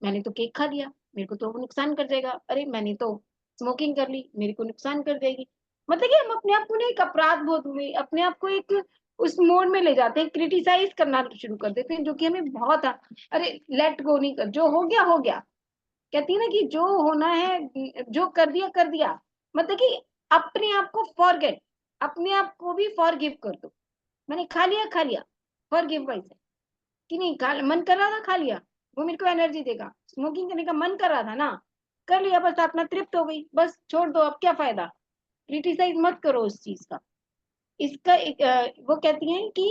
Speaker 1: मैंने तो केक खा लिया, मेरे को तो वो नुकसान कर जाएगा, अरे मैंने तो स्मोकिंग कर ली, मेरे को नुकसान कर देगी। मतलब कि हम अपने आप को ना एक अपराध बोध में, अपने आप को एक उस मोड में ले जाते हैं, क्रिटिसाइज करना शुरू कर देते हैं, जो कि हमें बहुत अरे लेट गो नहीं कर, जो हो गया हो गया। कहती है ना कि जो होना है, जो कर दिया कर दिया। मतलब कि अपने आप को फॉरगेट, अपने आप को भी फॉरगिव कर दो। मैंने खा लिया, खा लिया, फॉरगिव वाइज है कि नहीं, खा मन कर रहा था, खा लिया, वो मेरे को एनर्जी देगा। स्मोकिंग करने का मन कर रहा था ना, कर लिया, बस अपना तृप्त हो गई, बस छोड़ दो, अब क्या फायदा। क्रिटिसाइज मत करो उस चीज का। इसका एक वो कहती हैं कि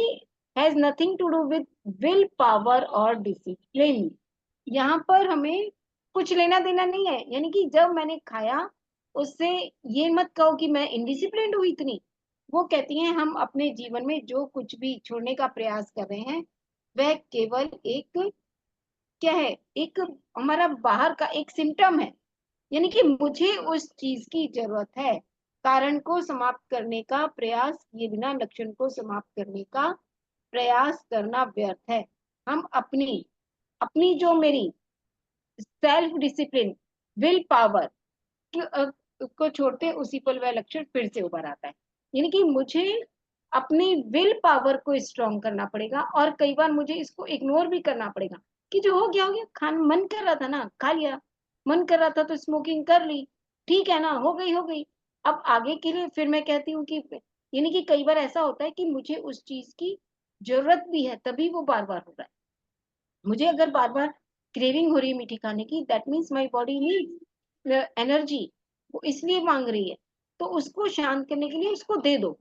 Speaker 1: has nothing to do with will power और डिसिप्लिन। यहाँ पर हमें कुछ लेना देना नहीं है। यानी कि जब मैंने खाया, उससे ये मत कहो कि मैं इनडिसिप्लिन हुई इतनी। वो कहती हैं हम अपने जीवन में जो कुछ भी छोड़ने का प्रयास कर रहे हैं, वह केवल एक क्या है, एक हमारा बाहर का एक सिम्टम है। यानी कि मुझे उस चीज की जरूरत है। कारण को समाप्त करने का प्रयास किए बिना लक्षण को समाप्त करने का प्रयास करना व्यर्थ है। हम अपनी अपनी जो मेरी सेल्फ डिसिप्लिन, विल पावर को छोड़ते हैं, उसी पल वह लक्षण फिर से उभर आता है। यानी कि मुझे अपनी विल पावर को स्ट्रॉन्ग करना पड़ेगा, और कई बार मुझे इसको इग्नोर भी करना पड़ेगा कि जो हो गया, खान मन कर रहा था ना, खा लिया, मन कर रहा था तो स्मोकिंग कर ली, ठीक है ना, हो गई हो गई। अब आगे के लिए फिर मैं कहती हूँ कि यानी कि कई बार ऐसा होता है कि मुझे उस चीज की जरूरत भी है, तभी वो बार बार हो रहा है। मुझे अगर बार बार क्रेविंग हो रही है मीठी खाने की, that means my body needs energy, वो इसलिए मांग रही है। तो उसको शांत करने के लिए उसको दे दो,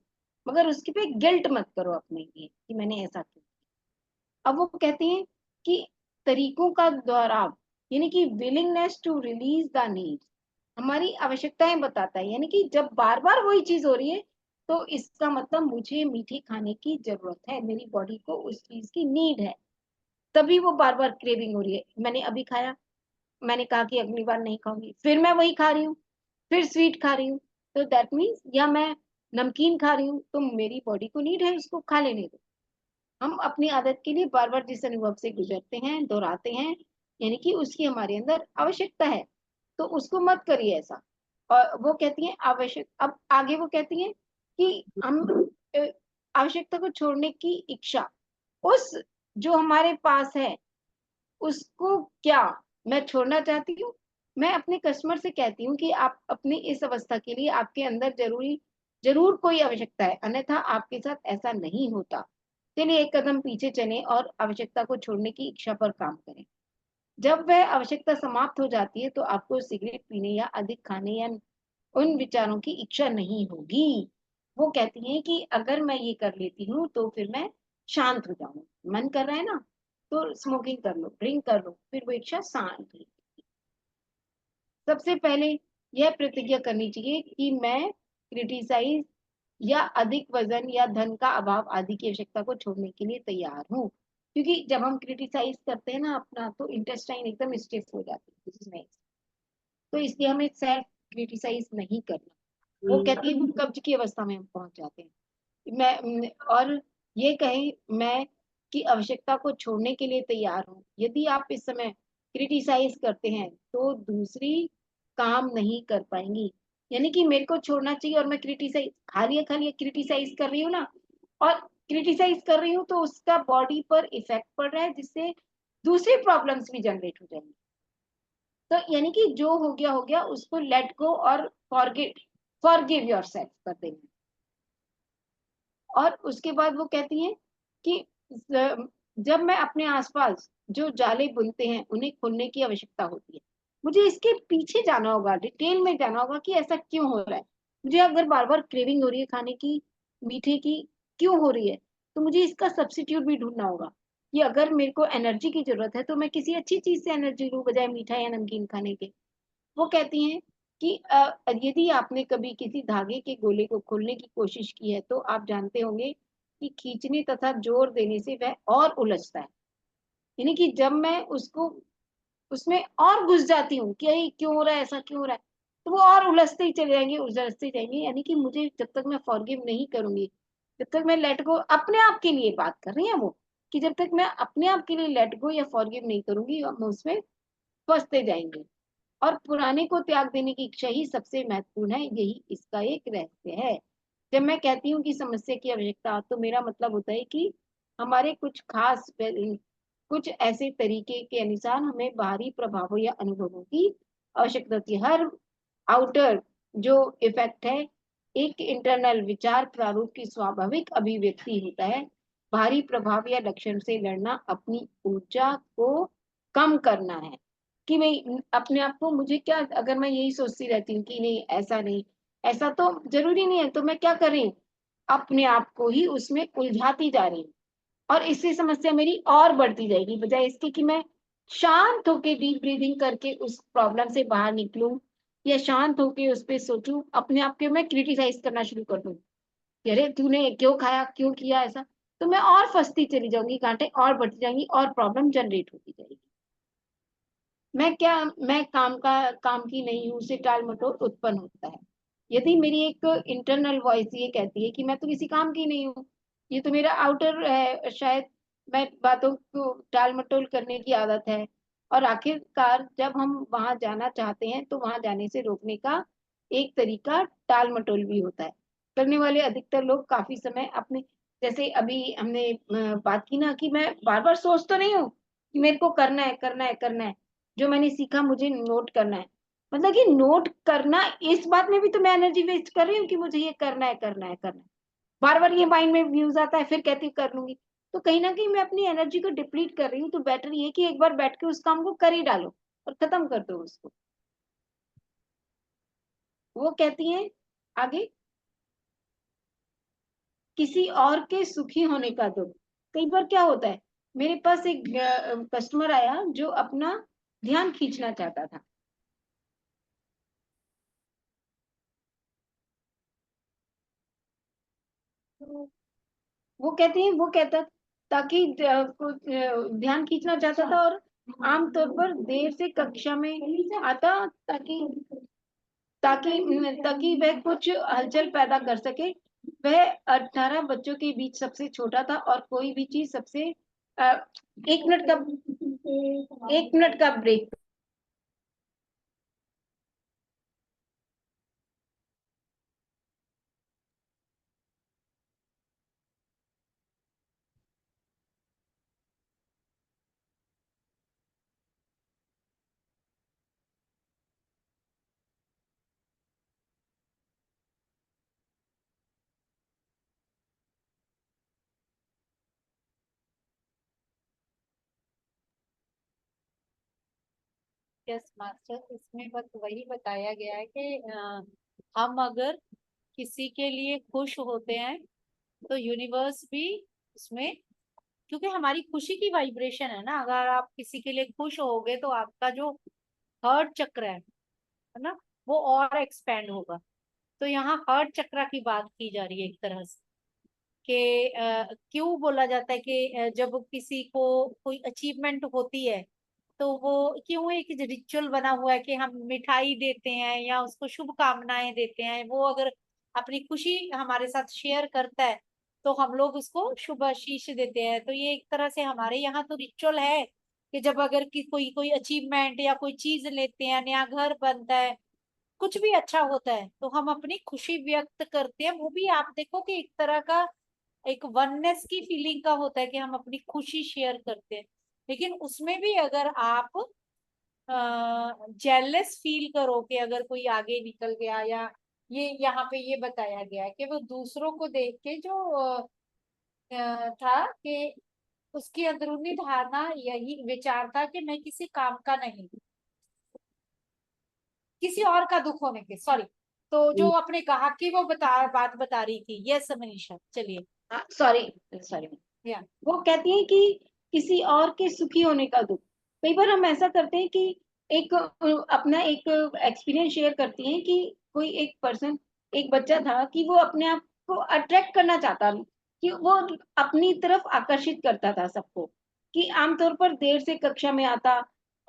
Speaker 1: मगर उसके पे गिल्ट मत करो अपने लिए कि मैंने ऐसा किया। अब वो कहती हैं कि तरीकों का दोहराव, यानी कि willingness to release the needs, हमारी आवश्यकताएं बताता है। यानी कि जब बार बार वही चीज हो रही है, तो इसका मतलब मुझे मीठी खाने की जरूरत है, मेरी बॉडी को उस चीज की नीड है, तभी वो बार बार क्रेविंग हो रही है। मैंने अभी खाया, मैंने कहा कि अगली बार नहीं खाऊंगी, फिर मैं वही खा रही हूँ, फिर स्वीट खा रही हूँ। तो दैट मीन्स, या मैं नमकीन खा रही हूँ, तो मेरी बॉडी को नीड है, उसको खा लेने दो। हम अपनी आदत के लिए बार बार जिस अनुभव से गुजरते हैं, दोहराते हैं, यानी कि उसकी हमारे अंदर आवश्यकता है, तो उसको मत करिए ऐसा। और वो कहती हैं आवश्यक, अब आगे वो कहती हैं कि हम आवश्यकता को छोड़ने की इच्छा, उस जो हमारे पास है, उसको क्या मैं छोड़ना चाहती हूँ। मैं अपने कस्टमर से कहती हूँ कि आप अपनी इस अवस्था के लिए, आपके अंदर जरूर कोई आवश्यकता है, अन्यथा आपके साथ ऐसा नहीं होता। चलिए एक कदम पीछे चलें और आवश्यकता को छोड़ने की इच्छा पर काम करें। जब वह आवश्यकता समाप्त हो जाती है, तो आपको सिगरेट पीने या अधिक खाने या उन विचारों की इच्छा नहीं होगी। वो कहती हैं कि अगर मैं ये कर लेती हूँ तो फिर मैं शांत हो जाऊँ, मन कर रहा है ना तो स्मोकिंग कर लो, ड्रिंक कर लो, फिर वो इच्छा शांत हो। सबसे पहले यह प्रतिज्ञा करनी चाहिए कि मैं क्रिटिसाइज या अधिक वजन या धन का अभाव आदि की आवश्यकता को छोड़ने के लिए तैयार हूँ। क्योंकि जब हम क्रिटिसाइज करते हैं ना अपना, तो इंटेस्टाइन एकदम स्टिफ हो जाती है इसमें। तो इसलिए हमें सेल्फ क्रिटिसाइज नहीं करना। वो कहती है वो कब्ज की अवस्था में हम पहुंच जाते हैं। और ये कहें मैं कि आवश्यकता को छोड़ने के लिए तैयार हूँ। यदि आप इस समय क्रिटिसाइज करते हैं तो दूसरी काम नहीं कर पाएंगी। यानी कि मेरे को छोड़ना चाहिए और मैं क्रिटिसाइज खाली खाली क्रिटिसाइज कर रही हूँ ना, और क्रिटिसाइज कर रही हूँ तो उसका बॉडी पर इफेक्ट पड़ रहा है, जिससे दूसरी प्रॉब्लम्स भी जनरेट हो जाएंगी। तो यानी कि जो हो गया उसको लेट गो और फॉरगिव योरसेल्फ कर देना। और उसके बाद वो कहती हैं कि जब मैं अपने आसपास जो जाले बुनते हैं उन्हें खोलने की आवश्यकता होती है, मुझे इसके पीछे जाना होगा, डिटेल में जाना होगा कि ऐसा क्यों हो रहा है। मुझे अगर बार बार क्रेविंग हो रही है खाने की, मीठे की, क्यों हो रही है, तो मुझे इसका सब्स्टिट्यूट भी ढूंढना होगा कि अगर मेरे को एनर्जी की जरूरत है तो मैं किसी अच्छी चीज से एनर्जी लूं बजाय मीठा या नमकीन खाने के। वो कहती हैं कि यदि आपने कभी किसी धागे के गोले को खोलने की कोशिश की है तो आप जानते होंगे कि खींचने तथा जोर देने से वह और उलझता है। यानी कि जब मैं उसको उसमें और घुस जाती हूँ कि ये क्यों हो रहा है, ऐसा क्यों हो रहा है, तो वो और उलझते ही जाएंगे। यानी कि मुझे जब तक मैं फॉरगिव नहीं करूंगी, जब तक मैं लेट गो, अपने आप के लिए बात कर रही है वो, कि जब तक मैं अपने आप के लिए लेट गो या फॉरगिव नहीं करूंगी हम उसमें फंसते जाएंगे। और पुराने को त्याग देने की इच्छा ही सबसे महत्वपूर्ण है, यही इसका एक रहस्य है। जब मैं कहती हूँ कि समस्या की आवश्यकता, तो मेरा मतलब होता है कि हमारे कुछ ऐसे तरीके के अनुसार हमें बाहरी प्रभावों या अनुभवों की आवश्यकता होती है। हर आउटर जो इफेक्ट है एक इंटरनल विचार प्रारूप की स्वाभाविक अभिव्यक्ति होता है। बाहरी प्रभाव या लक्षण से लड़ना अपनी ऊर्जा को कम करना है। कि मैं अपने आप को, मुझे क्या, अगर मैं यही सोचती रहती हूँ कि नहीं ऐसा नहीं, ऐसा तो जरूरी नहीं है, तो मैं क्या कर रही हूँ, अपने आप को ही उसमें उलझाती जा रही हूँ। और इससे समस्या मेरी और बढ़ती जाएगी, बजाय इसके कि मैं शांत होके डीप ब्रीदिंग करके उस प्रॉब्लम से बाहर निकलूं, या शांत होके उस पर सोचूं, अपने आप के मैं क्रिटिसाइज करना शुरू कर दूं कि अरे तूने क्यों खाया, क्यों किया ऐसा, तो मैं और फंसती चली जाऊंगी, कांटे और बढ़ती जाएंगी और प्रॉब्लम जनरेट होती जाएगी। मैं काम की नहीं हूँ से टाल मटोल उत्पन्न होता है। यदि मेरी एक इंटरनल वॉइस ये कहती है कि मैं तो किसी काम की नहीं हूँ, ये तो मेरा आउटर है शायद, मैं बातों को टाल मटोल करने की आदत है, और आखिरकार जब हम वहां जाना चाहते हैं तो वहां जाने से रोकने का एक तरीका टाल मटोल भी होता है। करने वाले अधिकतर लोग काफी समय अपने, जैसे अभी हमने बात की ना कि मैं बार बार सोच तो नहीं हूँ कि मेरे को करना है करना है करना है, जो मैंने सीखा मुझे नोट करना है। मतलब कि नोट करना, इस बात में भी तो मैं एनर्जी वेस्ट कर रही हूँ कि मुझे ये करना है करना है करना है, बार बार ये माइंड में व्यूज आता है, फिर कहती हूँ कर लूंगी। तो कहीं ना कहीं मैं अपनी एनर्जी को डिप्लीट कर रही हूँ। तो बेटर ये कि एक बार बैठ के उस काम को कर ही डालो और खत्म कर दो उसको। वो कहती हैं आगे, किसी और के सुखी होने का दुख। कई बार क्या होता है, मेरे पास एक कस्टमर आया जो अपना ध्यान खींचना चाहता था। वो कहता ताकि ध्यान खींचना चाहता था, और आमतौर पर देर से कक्षा में आता ताकि ताकि ताकि वह कुछ हलचल पैदा कर सके। वह 18 बच्चों के बीच सबसे छोटा था, और कोई भी चीज सबसे अ, एक मिनट का 1 मिनट का ब्रेक।
Speaker 5: यस मास्टर, इसमें बस वही बताया गया है कि हम अगर किसी के लिए खुश होते हैं तो यूनिवर्स भी उसमें, क्योंकि हमारी खुशी की वाइब्रेशन है ना, अगर आप किसी के लिए खुश होगे तो आपका जो हर्ट चक्र है ना, वो और एक्सपेंड होगा। तो यहाँ हर्ट चक्र की बात की जा रही है एक तरह से, कि क्यों बोला जाता है कि जब किसी को कोई अचीवमेंट होती है तो वो क्यों एक रिचुअल बना हुआ है कि हम मिठाई देते हैं या उसको शुभकामनाएं देते हैं। वो अगर अपनी खुशी हमारे साथ शेयर करता है तो हम लोग उसको शुभ आशीष देते हैं। तो ये एक तरह से हमारे यहाँ तो रिचुअल है कि जब अगर कोई कोई अचीवमेंट या कोई चीज लेते हैं, नया घर बनता है, कुछ भी अच्छा होता है, तो हम अपनी खुशी व्यक्त करते हैं। वो भी आप देखो कि एक तरह का एक वननेस की फीलिंग का होता है कि हम अपनी खुशी शेयर करते हैं। लेकिन उसमें भी अगर आप जेलस फील करो कि अगर कोई आगे निकल गया, या ये यहाँ पे ये बताया गया है कि वो दूसरों को देख के जो था कि उसकी अंदरूनी धारणा यही विचार था कि मैं किसी काम का नहीं, किसी और का दुख होने के, सॉरी। तो जो अपने ग्राहक की वो बात बता रही थी। यस मनीषा, चलिए।
Speaker 1: सॉरी सॉरी,
Speaker 5: या
Speaker 1: वो कहती हैं कि किसी और के सुखी होने का दुख। कई बार हम ऐसा करते हैं कि एक अपना एक एक्सपीरियंस शेयर करती हैं कि कोई एक पर्सन, एक बच्चा था कि वो अपने आप को अट्रैक्ट करना चाहता, कि वो अपनी तरफ आकर्षित करता था सबको, कि आमतौर पर देर से कक्षा में आता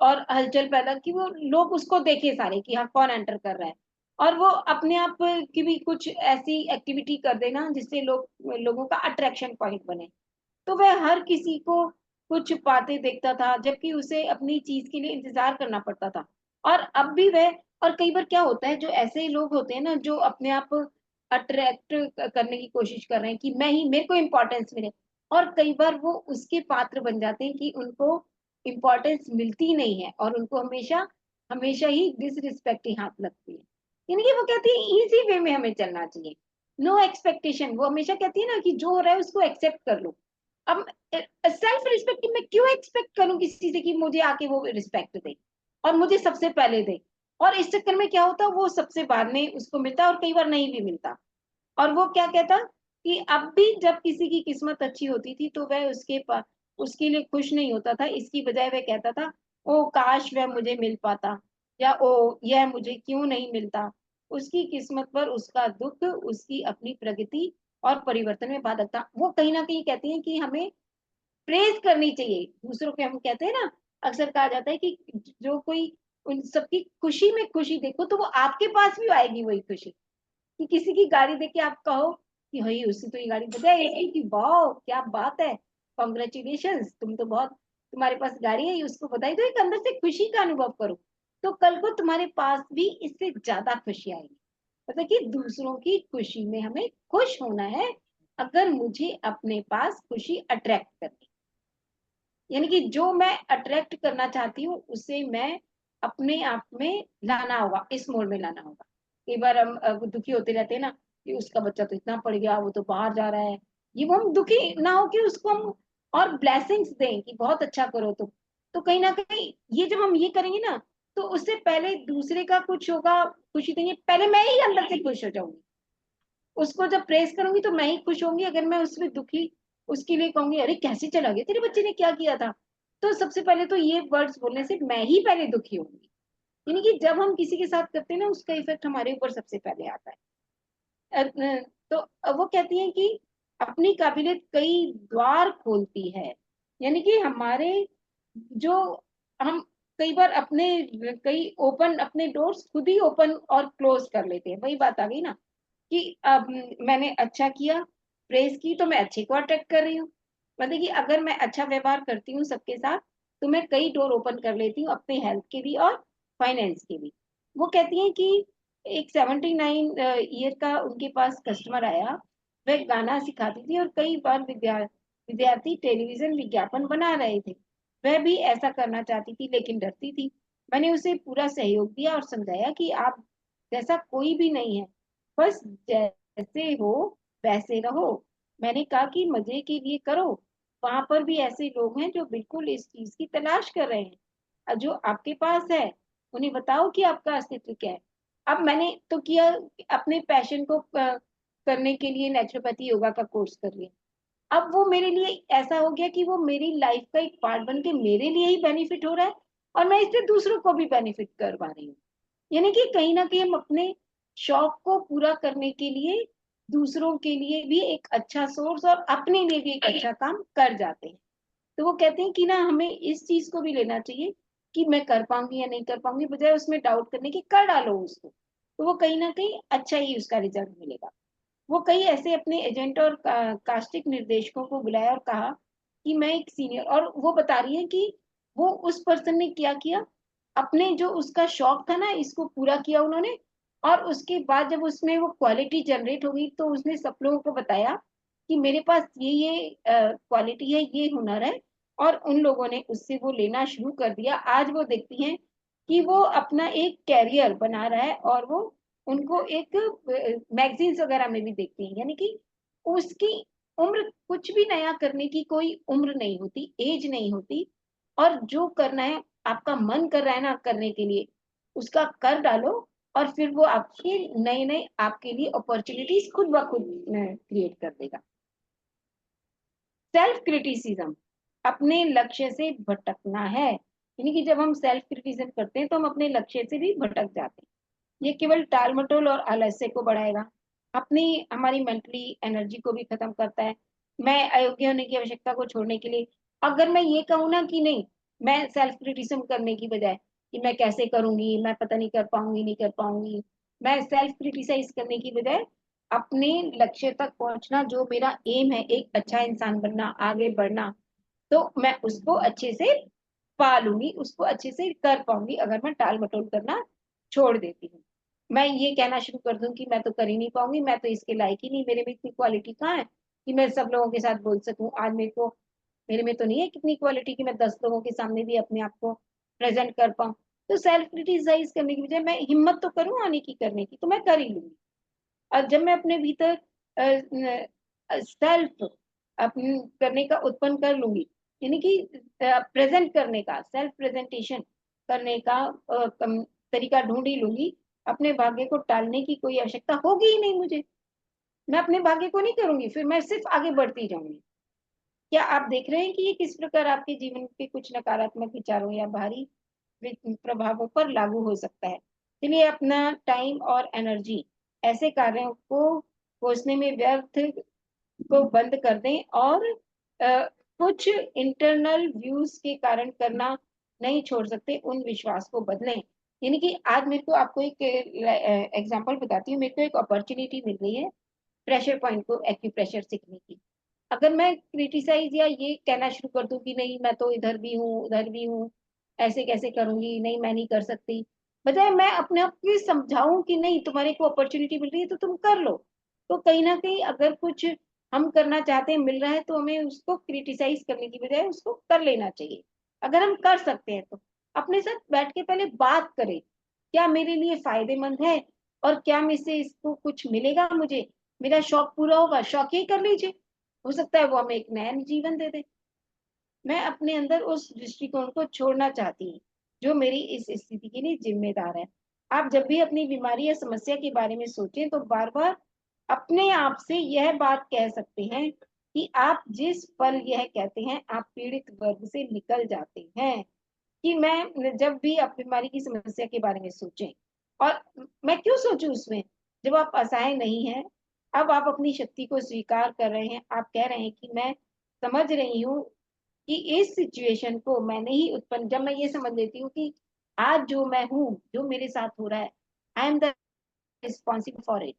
Speaker 1: और हलचल पैदा, कि वो लोग उसको देखे सारे कि हाँ कौन एंटर कर रहा है, और वो अपने आप की भी कुछ ऐसी एक्टिविटी कर देना जिससे लोगों का अट्रैक्शन पॉइंट बने। तो वह हर किसी को कुछ पाते देखता था, जबकि उसे अपनी चीज के लिए इंतजार करना पड़ता था। और अब भी वह, और कई बार क्या होता है, जो ऐसे लोग होते हैं ना जो अपने आप अट्रैक्ट करने की कोशिश कर रहे हैं कि मैं ही, मेरे को इम्पोर्टेंस मिले, और कई बार वो उसके पात्र बन जाते हैं कि उनको इम्पोर्टेंस मिलती नहीं है और उनको हमेशा हमेशा ही डिसरिस्पेक्ट ही हाथ लगती है। यानी कि वो कहती है इजी वे में हमें चलना चाहिए, नो एक्सपेक्टेशन। वो हमेशा कहती है ना कि जो हो रहा है उसको एक्सेप्ट कर लो। अब सेल्फ रिस्पेक्ट मैं क्यों एक्सपेक्ट करूं किसी से कि मुझे आके वो रिस्पेक्ट दे और मुझे सबसे पहले दे, और इस चक्कर में क्या होता, वो सबसे बाद में उसको मिलता और कई बार नहीं भी मिलता। और वो क्या कहता कि अब भी जब किसी की किस्मत अच्छी होती थी तो वह उसके लिए खुश नहीं होता था, इसकी बजाय वह कहता था ओ काश वह मुझे मिल पाता, या ओ यह मुझे क्यों नहीं मिलता। उसकी किस्मत पर उसका दुख उसकी अपनी प्रगति और परिवर्तन में बाधक था। वो कहीं ना कहीं कहती हैं कि हमें प्रेज करनी चाहिए दूसरों के। हम कहते हैं ना, अक्सर कहा जाता है कि जो कोई उन सबकी खुशी में खुशी देखो तो वो आपके पास भी आएगी वही खुशी। कि किसी की गाड़ी देख के आप कहो कि भाई उससे तो ये गाड़ी बजाय ऐसी कि वाह क्या बात है, कॉन्ग्रेचुलेशंस, तुम तो बहुत, तुम्हारे पास गाड़ी है, उसको बधाई दो, एक अंदर से खुशी का अनुभव करो। तो कल को तुम्हारे पास भी इससे ज्यादा खुशी आएगी। मतलब कि दूसरों की खुशी में हमें खुश होना है, अगर मुझे अपने पास खुशी अट्रैक्ट करनी, यानी कि जो मैं अट्रैक्ट करना चाहती हूँ उसे मैं अपने आप में लाना होगा, इस मोड में लाना होगा। कई बार हम दुखी होते रहते हैं ना कि उसका बच्चा तो इतना पढ़ गया, वो तो बाहर जा रहा है, ये वो हम दुखी ना हो कि उसको हम और ब्लेसिंग्स दें कि बहुत अच्छा करो। तो कहीं ना कहीं ये जब हम ये करेंगे ना, तो उससे पहले दूसरे का कुछ होगा, खुशी देंगे, पहले मैं ही अंदर से खुश हो जाऊंगी। उसको जब प्रेस करूंगी तो मैं ही खुश होंगी। अगर मैं उसमें दुखी उसके लिए कहूंगी अरे कैसे चला गया, तेरे बच्चे ने क्या किया था, तो सबसे पहले तो ये वर्ड्स बोलने से मैं ही पहले दुखी होंगी। यानी कि जब हम किसी के साथ करते हैं ना उसका इफेक्ट हमारे ऊपर सबसे पहले आता है। तो वो कहती हैं कि अपनी काबिलियत कई द्वार खोलती है। यानी कि हमारे जो हम कई बार अपने कई ओपन अपने डोर्स खुद ही ओपन और क्लोज कर लेते हैं। वही बात आ गई ना कि अब मैंने अच्छा किया, प्रेज की, तो मैं अच्छे को अट्रैक्ट कर रही हूँ। मतलब कि अगर मैं अच्छा व्यवहार करती हूँ सबके साथ तो मैं कई डोर ओपन कर लेती हूँ अपने हेल्थ के भी और फाइनेंस के भी। वो कहती हैं कि एक 79 ईयर का उनके पास कस्टमर आया, वह गाना सिखाती थी और कई बार विद्यार्थी टेलीविजन विज्ञापन बना रहे थे। वह भी ऐसा करना चाहती थी लेकिन डरती थी। मैंने उसे पूरा सहयोग दिया और समझाया कि आप जैसा कोई भी नहीं है, बस जैसे हो वैसे रहो। मैंने कहा कि मजे के लिए करो, वहां पर भी ऐसे लोग हैं जो बिल्कुल इस चीज की तलाश कर रहे हैं, और जो आपके पास है उन्हें बताओ कि आपका अस्तित्व क्या है। अब मैंने तो किया, अपने पैशन को करने के लिए नेचुरोपैथी योगा का कोर्स कर लिया। अब वो मेरे लिए ऐसा हो गया कि वो मेरी लाइफ का एक पार्ट बन के मेरे लिए ही बेनिफिट हो रहा है, और मैं इससे दूसरों को भी बेनिफिट करवा रही हूँ। यानी कि कहीं ना कहीं हम अपने शौक को पूरा करने के लिए दूसरों के लिए भी एक अच्छा सोर्स और अपने लिए भी एक अच्छा काम कर जाते हैं। तो वो कहते हैं कि ना हमें इस चीज को भी लेना चाहिए कि मैं कर पाऊंगी या नहीं कर पाऊंगी, बजाय उसमें डाउट करने की कर डालो उसको, तो वो कहीं ना कहीं अच्छा ही उसका रिजल्ट मिलेगा। वो कई ऐसे अपने एजेंट और कास्टिक निर्देशकों को बुलाया और कहा कि मैं एक सीनियर, और वो बता रही है कि वो उस पर्सन ने क्या किया, अपने जो उसका शौक था ना इसको पूरा किया उन्होंने, और उसके बाद जब उसमें वो क्वालिटी जनरेट हो गई तो उसने सब लोगों को बताया कि मेरे पास ये क्वालिटी है, ये हुनर है, और उन लोगों ने उससे वो लेना शुरू कर दिया। आज वो देखती हैं कि वो अपना एक कैरियर बना रहा है, और वो उनको एक मैगजीन्स वगैरह में भी देखती हैं। यानी कि उसकी उम्र, कुछ भी नया करने की कोई उम्र नहीं होती, एज नहीं होती, और जो करना है आपका मन कर रहा है ना करने के लिए, उसका कर डालो, और फिर वो आपके नए नए आपके लिए अपॉर्चुनिटीज खुद ब खुद क्रिएट कर देगा। सेल्फ क्रिटिसिज्म, अपने लक्ष्य से भटकना है। यानी कि जब हम सेल्फ क्रिटिसिज्म करते हैं तो हम अपने लक्ष्य से भी भटक जाते हैं। ये केवल टाल मटोल और आलस्य को बढ़ाएगा, अपनी हमारी मेंटली एनर्जी को भी खत्म करता है। मैं अयोग्य होने की आवश्यकता को छोड़ने के लिए, अगर मैं ये कहूँ ना कि नहीं, मैं सेल्फ क्रिटिसिज्म करने की बजाय कि मैं कैसे करूंगी, मैं पता नहीं कर पाऊंगी, नहीं कर पाऊंगी, मैं सेल्फ क्रिटिसाइज करने की बजाय अपने लक्ष्य तक पहुंचना, जो मेरा एम है एक अच्छा इंसान बनना, आगे बढ़ना, तो मैं उसको अच्छे से पा लूंगी, उसको अच्छे से कर पाऊंगी अगर मैं टाल मटोल करना छोड़ देती हूँ। मैं ये कहना शुरू कर दूं कि मैं तो कर ही नहीं पाऊंगी, मैं तो इसके लायक ही नहीं, मेरे में इतनी क्वालिटी कहाँ है कि मैं सब लोगों के साथ बोल सकूं। आज मेरे में तो नहीं है कितनी क्वालिटी कि मैं 10 लोगों के सामने भी अपने आप को प्रेजेंट कर पाऊं। तो सेल्फ क्रिटिसाइज करने की बजाय मैं हिम्मत तो करूं आने की, करने की, तो मैं कर ही लूंगी। और जब मैं अपने भीतर सेल्फ करने का उत्पन्न कर लूंगी, यानी कि प्रेजेंट करने का, सेल्फ प्रेजेंटेशन करने का तरीका ढूंढ ही लूंगी, अपने भाग्य को टालने की कोई आवश्यकता होगी ही नहीं मुझे। मैं अपने भाग्य को नहीं करूंगी, फिर मैं सिर्फ आगे बढ़ती जाऊंगी। क्या आप देख रहे हैं कि ये किस प्रकार आपके जीवन के कुछ नकारात्मक विचारों या बाहरी प्रभावों पर लागू हो सकता है? चलिए अपना टाइम और एनर्जी ऐसे कार्यों को खोजने में व्यर्थ को बंद कर दें, और कुछ इंटरनल व्यूज के कारण करना नहीं छोड़ सकते उन विश्वास को बदलें। यानी कि आज मेरे को आपको एक एग्जांपल बताती हूँ। मेरे को एक अपॉर्चुनिटी मिल रही है प्रेशर पॉइंट को एक्यूप्रेशर सीखने की। अगर मैं क्रिटिसाइज या ये कहना शुरू कर दूं कि नहीं मैं तो इधर भी हूँ उधर भी हूँ, ऐसे कैसे करूंगी, नहीं मैं नहीं कर सकती, बजाय मैं अपने आप को समझाऊं कि नहीं तुम्हारे को अपॉर्चुनिटी मिल रही है तो तुम कर लो। तो कहीं ना कहीं अगर कुछ हम करना चाहते हैं मिल रहा है तो हमें उसको क्रिटिसाइज करने की बजाय उसको कर लेना चाहिए। अगर हम कर सकते हैं तो अपने साथ बैठ के पहले बात करें, क्या मेरे लिए फायदेमंद है, और क्या मैं इससे इसको कुछ मिलेगा मुझे, मेरा शौक पूरा होगा, शौक ही कर लीजिए, हो सकता है वो हमें एक नया जीवन दे दे। मैं अपने अंदर उस दृष्टिकोण को छोड़ना चाहती हूँ जो मेरी इस स्थिति के लिए जिम्मेदार है। आप जब भी अपनी बीमारी या समस्या के बारे में सोचें तो बार बार अपने आप से यह बात कह सकते हैं कि आप जिस पल यह कहते हैं आप पीड़ित वर्ग से निकल जाते हैं। कि मैं जब भी आप बीमारी की समस्या के बारे में सोचें, और मैं क्यों सोचूं उसमें, जब आप असहाय नहीं हैं, अब आप अपनी शक्ति को स्वीकार कर रहे हैं, आप कह रहे हैं कि मैं समझ रही हूँ कि इस सिचुएशन को मैंने ही उत्पन्न, जब मैं ये समझ लेती हूँ कि आज जो मैं हूँ, जो मेरे साथ हो रहा है, I am the responsible for it,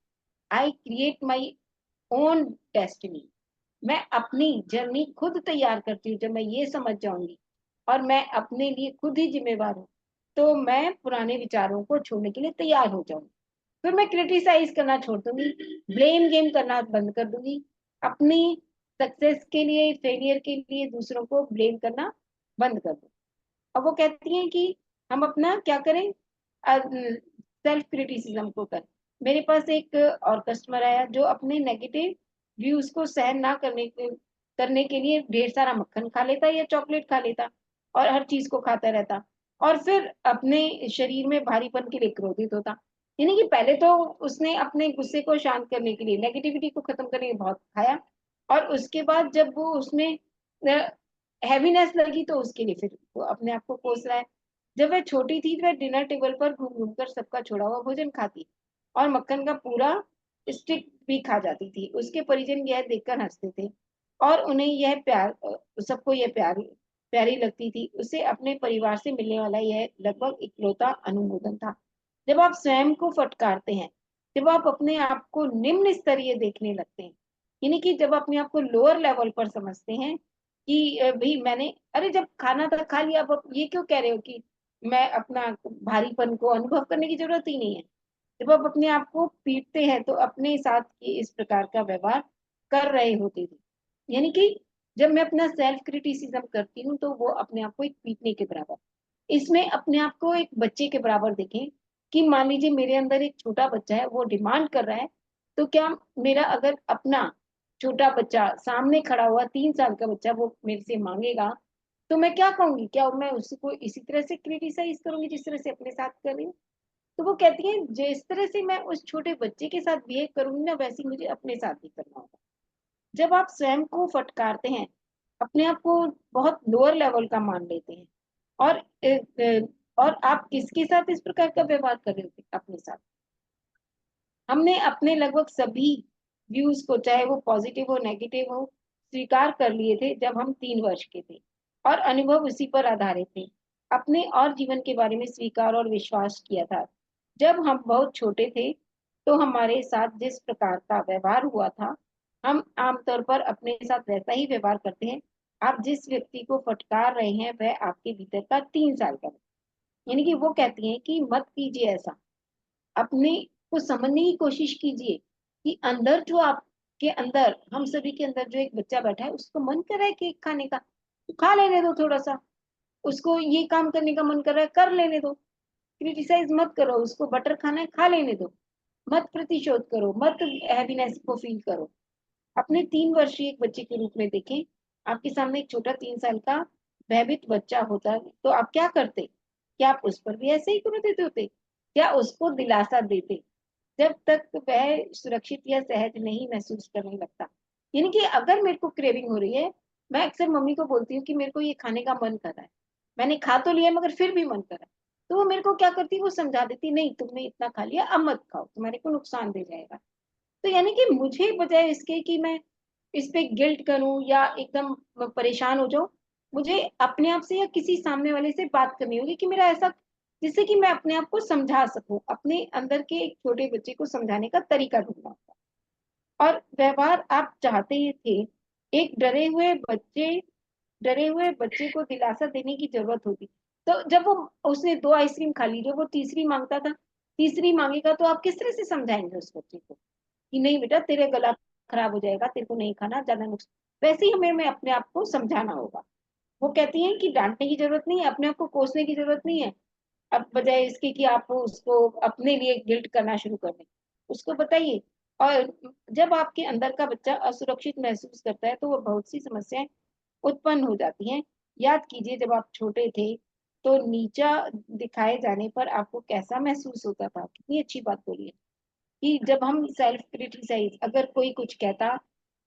Speaker 1: I create my own destiny, मैं अपनी जर्नी खुद तैयार करती हूँ। जब मैं ये समझ जाऊंगी और मैं अपने लिए खुद ही जिम्मेवार हूँ, तो मैं पुराने विचारों को छोड़ने के लिए तैयार हो जाऊंगी। फिर मैं क्रिटिसाइज करना छोड़ दूंगी, ब्लेम गेम करना बंद कर दूंगी, अपनी सक्सेस के लिए फेलियर के लिए दूसरों को ब्लेम करना बंद कर दूंगी। अब वो कहती हैं कि हम अपना क्या करें, सेल्फ क्रिटिसिज्म को करें। मेरे पास एक और कस्टमर आया जो अपने नेगेटिव व्यूज को सहन ना करने के लिए ढेर सारा मक्खन खा लेता या चॉकलेट खा लेता और हर चीज को खाता रहता, और फिर अपने शरीर में भारीपन के लिए क्रोधित होता। यानी कि पहले तो उसने अपने गुस्से को शांत करने के लिए, नेगेटिविटी को खत्म करने के लिए बहुत खाया, और उसके बाद जब वो उसमें हैवीनेस लगी तो उसके लिए फिर वो अपने आप को कोस रहा है। जब वह छोटी थी वह डिनर टेबल पर घूम घूम कर सबका छोड़ा हुआ भोजन खाती और मक्खन का पूरा स्टिक भी खा जाती थी। उसके परिजन यह देखकर हंसते थे और उन्हें यह सबको यह प्यारी लगती थी। उसे अपने परिवार से मिलने वाला यह लगभग इकलौता अनुमोदन था। जब आप स्वयं को फटकारते हैं, जब आप अपने आप को निम्न स्तरीय देखने लगते हैं, यानी कि जब अपने आप को लोअर लेवल पर समझते हैं कि भाई मैंने, अरे जब खाना था खा लिया, अब ये क्यों कह रहे हो कि मैं अपना भारीपन को अनुभव करने की जरूरत ही नहीं है। जब आप अपने आप को पीटते हैं तो अपने साथ ये इस प्रकार का व्यवहार कर रहे होते थे। यानी कि जब मैं अपना सेल्फ क्रिटिसिज्म करती हूँ तो वो अपने आप को एक पीटने के बराबर, इसमें अपने आप को एक बच्चे के बराबर देखें कि मान लीजिए मेरे अंदर एक छोटा बच्चा है, वो डिमांड कर रहा है, तो क्या मेरा अगर अपना छोटा बच्चा सामने खड़ा हुआ 3 साल का बच्चा वो मेरे से मांगेगा, तो मैं क्या कहूंगी? क्या मैं उसको इसी तरह से क्रिटिसाइज करूंगी जिस तरह से अपने साथ कर रही हूँ? तो वो कहती है जिस तरह से मैं उस छोटे बच्चे के साथ बिहेव करूंगी ना, वैसे ही मुझे अपने साथ भी करना होगा। जब आप स्वयं को फटकारते हैं, अपने आप को बहुत लोअर लेवल का मान लेते हैं, और और आप किसके साथ इस प्रकार का व्यवहार कर रहे होते अपने साथ? हमने अपने लगभग सभी व्यूज को, चाहे वो पॉजिटिव हो नेगेटिव हो, स्वीकार कर लिए थे जब हम 3 वर्ष के थे, और अनुभव उसी पर आधारित थे। अपने और जीवन के बारे में स्वीकार और विश्वास किया था। जब हम बहुत छोटे थे तो हमारे साथ जिस प्रकार का व्यवहार हुआ था, हम आमतौर पर अपने साथ वैसा ही व्यवहार करते हैं। आप जिस व्यक्ति को फटकार रहे हैं वह आपके भीतर का 3 साल का, यानी कि वो कहती हैं कि मत कीजिए ऐसा। अपने को समझने की कोशिश कीजिए कि अंदर जो आपके अंदर, हम सभी के अंदर जो एक बच्चा बैठा है, उसको मन कर रहा है केक खाने का, तो खा लेने दो थोड़ा सा। उसको ये काम करने का मन कर रहा है, कर लेने दो। क्रिटिसाइज मत करो, उसको बटर खाना है खा लेने दो। मत प्रतिशोध करो, मत हैवीनेस को फील करो। अपने 3 वर्षीय एक बच्चे के रूप में देखें। आपके सामने एक छोटा 3 साल का भयभीत बच्चा होता तो आप क्या करते? क्या आप उस पर भी ऐसे ही कर देते होते? क्या उसको दिलासा देते जब तक वह सुरक्षित या सहज नहीं महसूस करने लगता? यानी कि अगर मेरे को क्रेविंग हो रही है, मैं अक्सर मम्मी को बोलती हूँ कि मेरे को ये खाने का मन कर रहा है, मैंने खा तो लिया मगर फिर भी मन कर रहा है, तो वो मेरे को क्या करती, वो समझा देती, नहीं तुमने इतना खा लिया, अब मत खाओ, तुम्हारे को नुकसान दे जाएगा। तो यानी कि मुझे बजाय इसके कि मैं इस पे गिल्ट करूं या एकदम परेशान हो जाऊं, मुझे अपने आप से या किसी सामने वाले से बात करनी होगी कि मेरा ऐसा, जिससे कि मैं अपने आप को समझा सकूं, अपने अंदर के एक छोटे बच्चे को समझाने का तरीका ढूंढना होगा। और व्यवहार आप चाहते ही थे, एक डरे हुए बच्चे को दिलासा देने की जरूरत होती। तो जब वो, उसने 2 आइसक्रीम खा ली, जब वो तीसरी मांगता था, तीसरी मांगेगा, तो आप किस तरह से समझाएंगे उस बच्चे को कि नहीं बेटा तेरे गला खराब हो जाएगा, तेरे को नहीं खाना, ज्यादा नुकसान। वैसे ही हमें अपने आप को समझाना होगा। वो कहती हैं कि डांटने की जरूरत नहीं है, अपने आप को कोसने की जरूरत नहीं है। अब बजाय इसके कि आप उसको अपने लिए गिल्ट करना शुरू कर दें, उसको बताइए। और जब आपके अंदर का बच्चा असुरक्षित महसूस करता है तो वो बहुत सी समस्याएं उत्पन्न हो जाती हैं। याद कीजिए जब आप छोटे थे तो नीचा दिखाए जाने पर आपको कैसा महसूस होता था? कितनी अच्छी बात बोली है कि जब हम सेल्फ क्रिटिसाइज, अगर कोई कुछ कहता,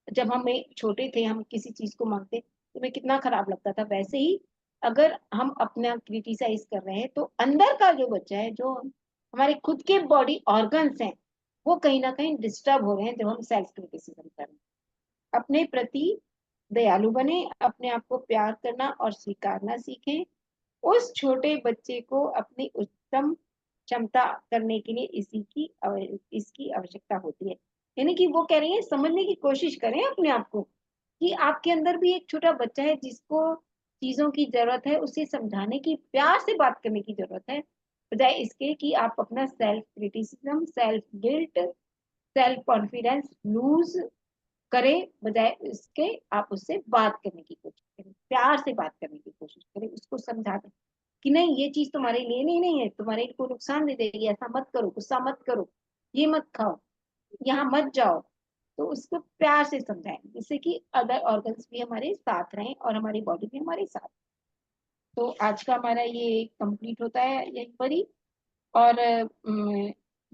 Speaker 1: जब हम छोटे थे हम किसी चीज को मांगते तो हमें कितना खराब लगता था। वैसे ही अगर हम अपना क्रिटिसाइज कर रहे हैं तो अंदर का जो बच्चा है, जो हमारे खुद के बॉडी ऑर्गन्स हैं, वो कहीं ना कहीं डिस्टर्ब हो रहे हैं जब हम सेल्फ क्रिटिसिज्म कर रहे हैं। अपने प्रति दयालु बने, अपने आप को प्यार करना और स्वीकारना सीखें। उस छोटे बच्चे को अपनी उच्चतम क्षमता करने के लिए इसकी आवश्यकता होती है। यानी कि वो कह रही है समझने की कोशिश करें अपने आप को कि आपके अंदर भी एक छोटा बच्चा है जिसको चीजों की जरूरत है, उसे समझाने की, प्यार से बात करने की जरूरत है, बजाय इसके कि आप अपना self criticism, self guilt, self confidence lose करें। बजाय इसके आप उससे बात करने की कोशिश करें, प्यार से बात करने की कोशिश करें, उसको समझा दें कि नहीं ये चीज तुम्हारे लिए नहीं है, तुम्हारे को नुकसान दे देगी, ऐसा मत करो, गुस्सा मत करो, ये मत खाओ, यहाँ मत जाओ। तो उसको प्यार से समझाएं जिससे कि अदर ऑर्गन्स भी हमारे साथ रहें और हमारी बॉडी भी हमारे साथ। तो आज का हमारा ये कंप्लीट होता है यहीं पर ही। और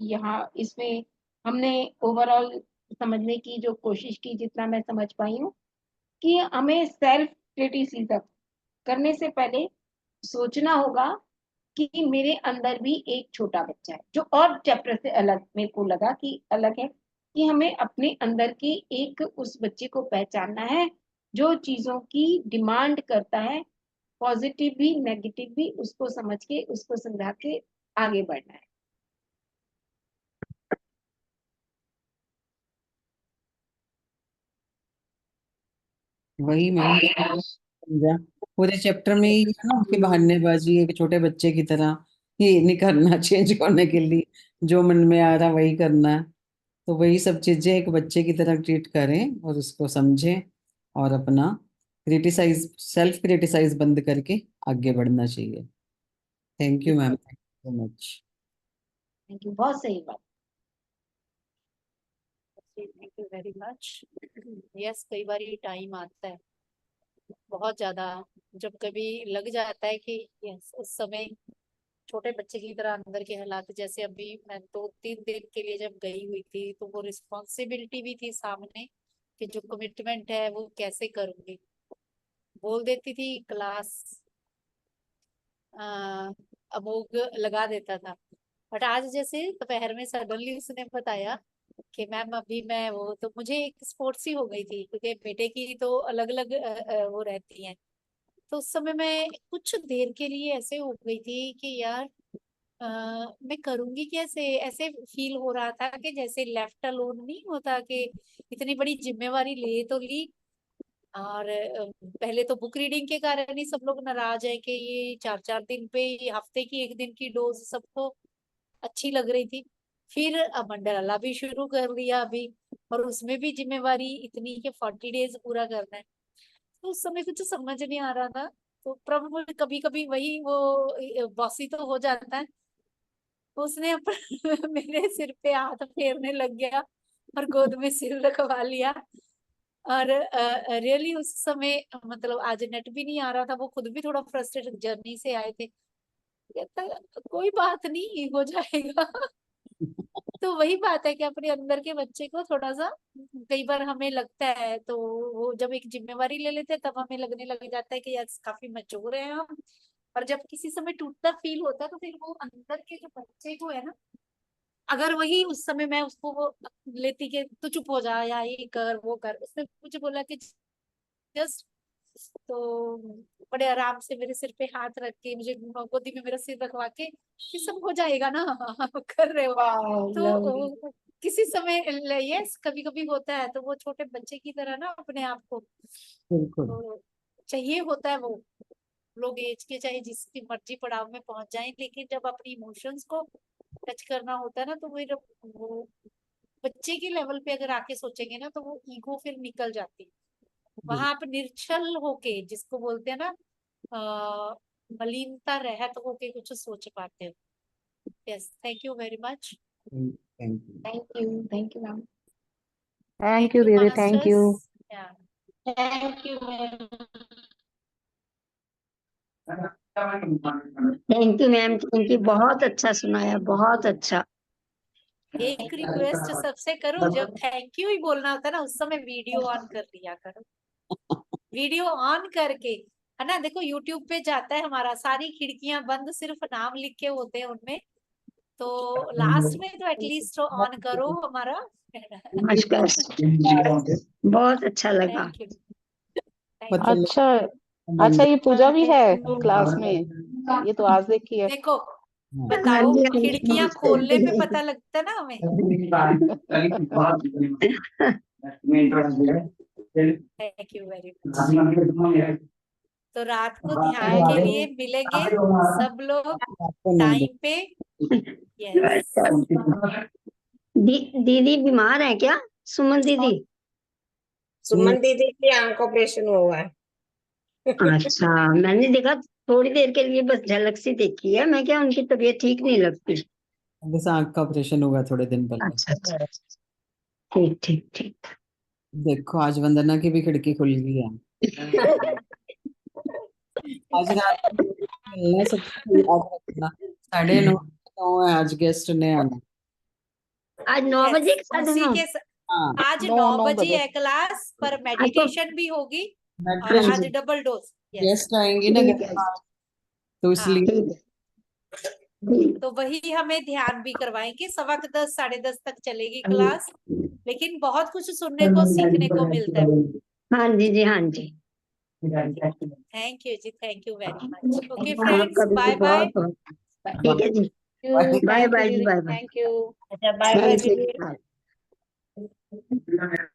Speaker 1: यहाँ इसमें हमने ओवरऑल समझने की जो कोशिश की, जितना मैं समझ पाई हूँ, कि हमें सेल्फ क्रिटिसिज्म करने से पहले सोचना होगा कि मेरे अंदर भी एक छोटा बच्चा है, जो और चैप्टर से अलग मेरे को लगा कि अलग है, कि हमें अपने अंदर की एक उस बच्चे को पहचानना है जो चीजों की डिमांड करता है, पॉजिटिव भी नेगेटिव भी, उसको समझ के उसको समझा के आगे बढ़ना है।
Speaker 4: वही मैम समझा। पूरे चैप्टर में ही है ना उनकी बहानेबाजी, एक छोटे बच्चे की तरह ही नहीं करना, चेंज होने के लिए जो मन में आ रहा वही करना है। तो वही सब चीजें एक बच्चे की तरह ट्रीट करें और उसको समझें और अपना क्रिटिसाइज, सेल्फ क्रिटिसाइज बंद करके आगे बढ़ना चाहिए। Thank you ma'am, thank you so much.
Speaker 1: Thank you, बहुत सही बात।
Speaker 5: Thank you very much. Yes, कई बार ये टाइम आता है बहुत ज्यादा, जब कभी लग जाता है कि यस उस समय छोटे बच्चे की तरह अंदर के हालात, जैसे अभी मैं 2-3 दिन के लिए जब गई हुई थी तो वो रिस्पॉन्सिबिलिटी भी थी सामने कि जो कमिटमेंट है वो कैसे करूंगी। बोल देती थी क्लास अमोघ लगा देता था, बट आज जैसे दोपहर में सडनली उसने बताया कि मैम अभी मैं वो, तो मुझे एक स्पोर्ट्स ही हो गई थी क्योंकि बेटे की तो अलग अलग वो रहती हैं। तो उस समय मैं कुछ देर के लिए ऐसे हो गई थी कि यार मैं करूंगी कैसे, ऐसे फील हो रहा था कि जैसे लेफ्ट अलोन नहीं होता, कि इतनी बड़ी जिम्मेवारी ले तो ली, और पहले तो बुक रीडिंग के कारण ही सब लोग नाराज है कि ये 4-4 दिन पे, ये हफ्ते की एक दिन की डोज सबको अच्छी लग रही थी। फिर अब मंडला भी शुरू कर लिया अभी, और उसमें भी जिम्मेवारी इतनी कि 40 डेज पूरा करना है। तो उस समय कुछ समझ नहीं आ रहा था। तो प्रभु कभी कभी वही वो बॉसी तो हो जाता है, उसने मेरे सिर पे हाथ फेरने लग गया और गोद में सिर रखवा लिया। और रियली उस समय मतलब आज नेट भी नहीं आ रहा था, वो खुद भी थोड़ा फ्रस्ट्रेटेड जर्नी से आए थे, कहता कोई बात नहीं हो जाएगा। तो वही बात है कि अपने अंदर के बच्चे को थोड़ा सा, कई बार हमें लगता है तो वो जब एक जिम्मेवारी ले लेते हैं तब हमें लगने लग जाता है कि यार काफी मैच्योर हैं हम। और जब किसी समय टूटता फील होता है तो फिर वो अंदर के जो बच्चे को है ना, अगर वही उस समय मैं उसको वो लेती कि तू चुप हो जा या ये कर वो कर, उसने मुझे बोला कि जस्ट, तो बड़े आराम से मेरे सिर पे हाथ रख के मुझे गोदी में मेरा सिर रखवा के कि सब हो जाएगा ना, कर रहे हो।
Speaker 1: वाह, लवली।
Speaker 5: तो किसी समय यस कभी कभी होता है, तो वो छोटे बच्चे की तरह ना अपने आप को
Speaker 4: बिल्कुल
Speaker 5: तो चाहिए होता है। वो लोग एज के चाहे जिसकी मर्जी पड़ाव में पहुंच जाएं, लेकिन जब अपनी इमोशंस को टच करना होता है ना, तो वो बच्चे के लेवल पे अगर आके सोचेंगे ना, तो वो ईगो फिर निकल जाती है। वहां आप निर्छल होके, जिसको बोलते हैं ना मलिनता रहित होके कुछ सोच पाते हो। Yes, thank you very much.
Speaker 4: Thank you.
Speaker 1: Thank you ma'am.
Speaker 6: Thank you दीदी, thank you.
Speaker 5: Masters.
Speaker 1: Thank you ma'am. Thank you ma'am, thank you, बहुत अच्छा सुनाया, बहुत अच्छा।
Speaker 5: एक रिक्वेस्ट सबसे करूं, जब थैंक यू ही बोलना होता है ना, उस समय वीडियो ऑन कर लिया करो। वीडियो ऑन करके, है ना, देखो यूट्यूब पे जाता है हमारा, सारी खिड़कियां बंद, सिर्फ नाम लिख के होते हैं उनमें, तो लास्ट में तो एटलीस्ट ऑन करो हमारा।
Speaker 1: नमस्कार, बहुत अच्छा लगा।
Speaker 5: Thank you, thank you.
Speaker 4: मतलब
Speaker 6: अच्छा, अच्छा ये पूजा भी है क्लास में, ये तो आज देखी है।
Speaker 5: देखो
Speaker 4: हाँ,
Speaker 5: बताओ,
Speaker 1: हाँ जी, हाँ
Speaker 5: खिड़कियां
Speaker 1: जी।
Speaker 5: खोलने पे पता लगता है ना हमें। Thank you very much. तो रात को ध्यान
Speaker 6: थैंक
Speaker 5: के
Speaker 6: यू।
Speaker 5: लिए मिलेंगे सब लोग
Speaker 4: आपको नहीं
Speaker 5: टाइम पे। यस,
Speaker 1: दीदी बीमार है क्या, सुमन दीदी?
Speaker 3: सुमन दीदी की आंख ऑपरेशन हुआ है।
Speaker 1: अच्छा, मैंने देखा थोड़ी देर के लिए, बस झलक सी देखी है, मैं क्या उनकी तबीयत ठीक नहीं लगती।
Speaker 4: बस आंख का ऑपरेशन होगा थोड़े दिन पहले।
Speaker 1: अच्छा अच्छा, ठीक ठीक ठीक।
Speaker 4: देखो आज वंदना की भी खिड़की खुल गई है। आज रात को मिलना सबको याद रखना, 9:30 है, आज गेस्ट ने आना।
Speaker 3: आज 9 बजे के साथ
Speaker 5: उसी
Speaker 3: में
Speaker 5: के
Speaker 4: हाँ
Speaker 5: आज
Speaker 6: 9
Speaker 5: 9
Speaker 6: 9
Speaker 5: बजे
Speaker 6: बजे
Speaker 5: है क्लास, पर मेडिटेशन भी होगी और
Speaker 4: मेडिटेशन
Speaker 5: आज डबल डोज। यस,
Speaker 4: गेस्ट आएंगी ना
Speaker 3: ठीक
Speaker 4: घर
Speaker 3: है
Speaker 4: में, तो
Speaker 5: हाँ
Speaker 4: इसलिए
Speaker 3: ठीक है ठीक
Speaker 5: तो वही हमें ध्यान भी करवाएंगे। 10:15 10:30 तक चलेगी क्लास, लेकिन बहुत कुछ सुनने को सीखने को मिलता है।
Speaker 3: हाँ जी हाँ जी
Speaker 5: थैंक यू जी, thank you very much. Okay friends,
Speaker 3: आपका भी
Speaker 5: बाय बाय।
Speaker 3: बहुत ठीक है जी
Speaker 4: बाय
Speaker 3: बाय बाय जी bye bye
Speaker 5: thank you.
Speaker 3: Thank you जी बाय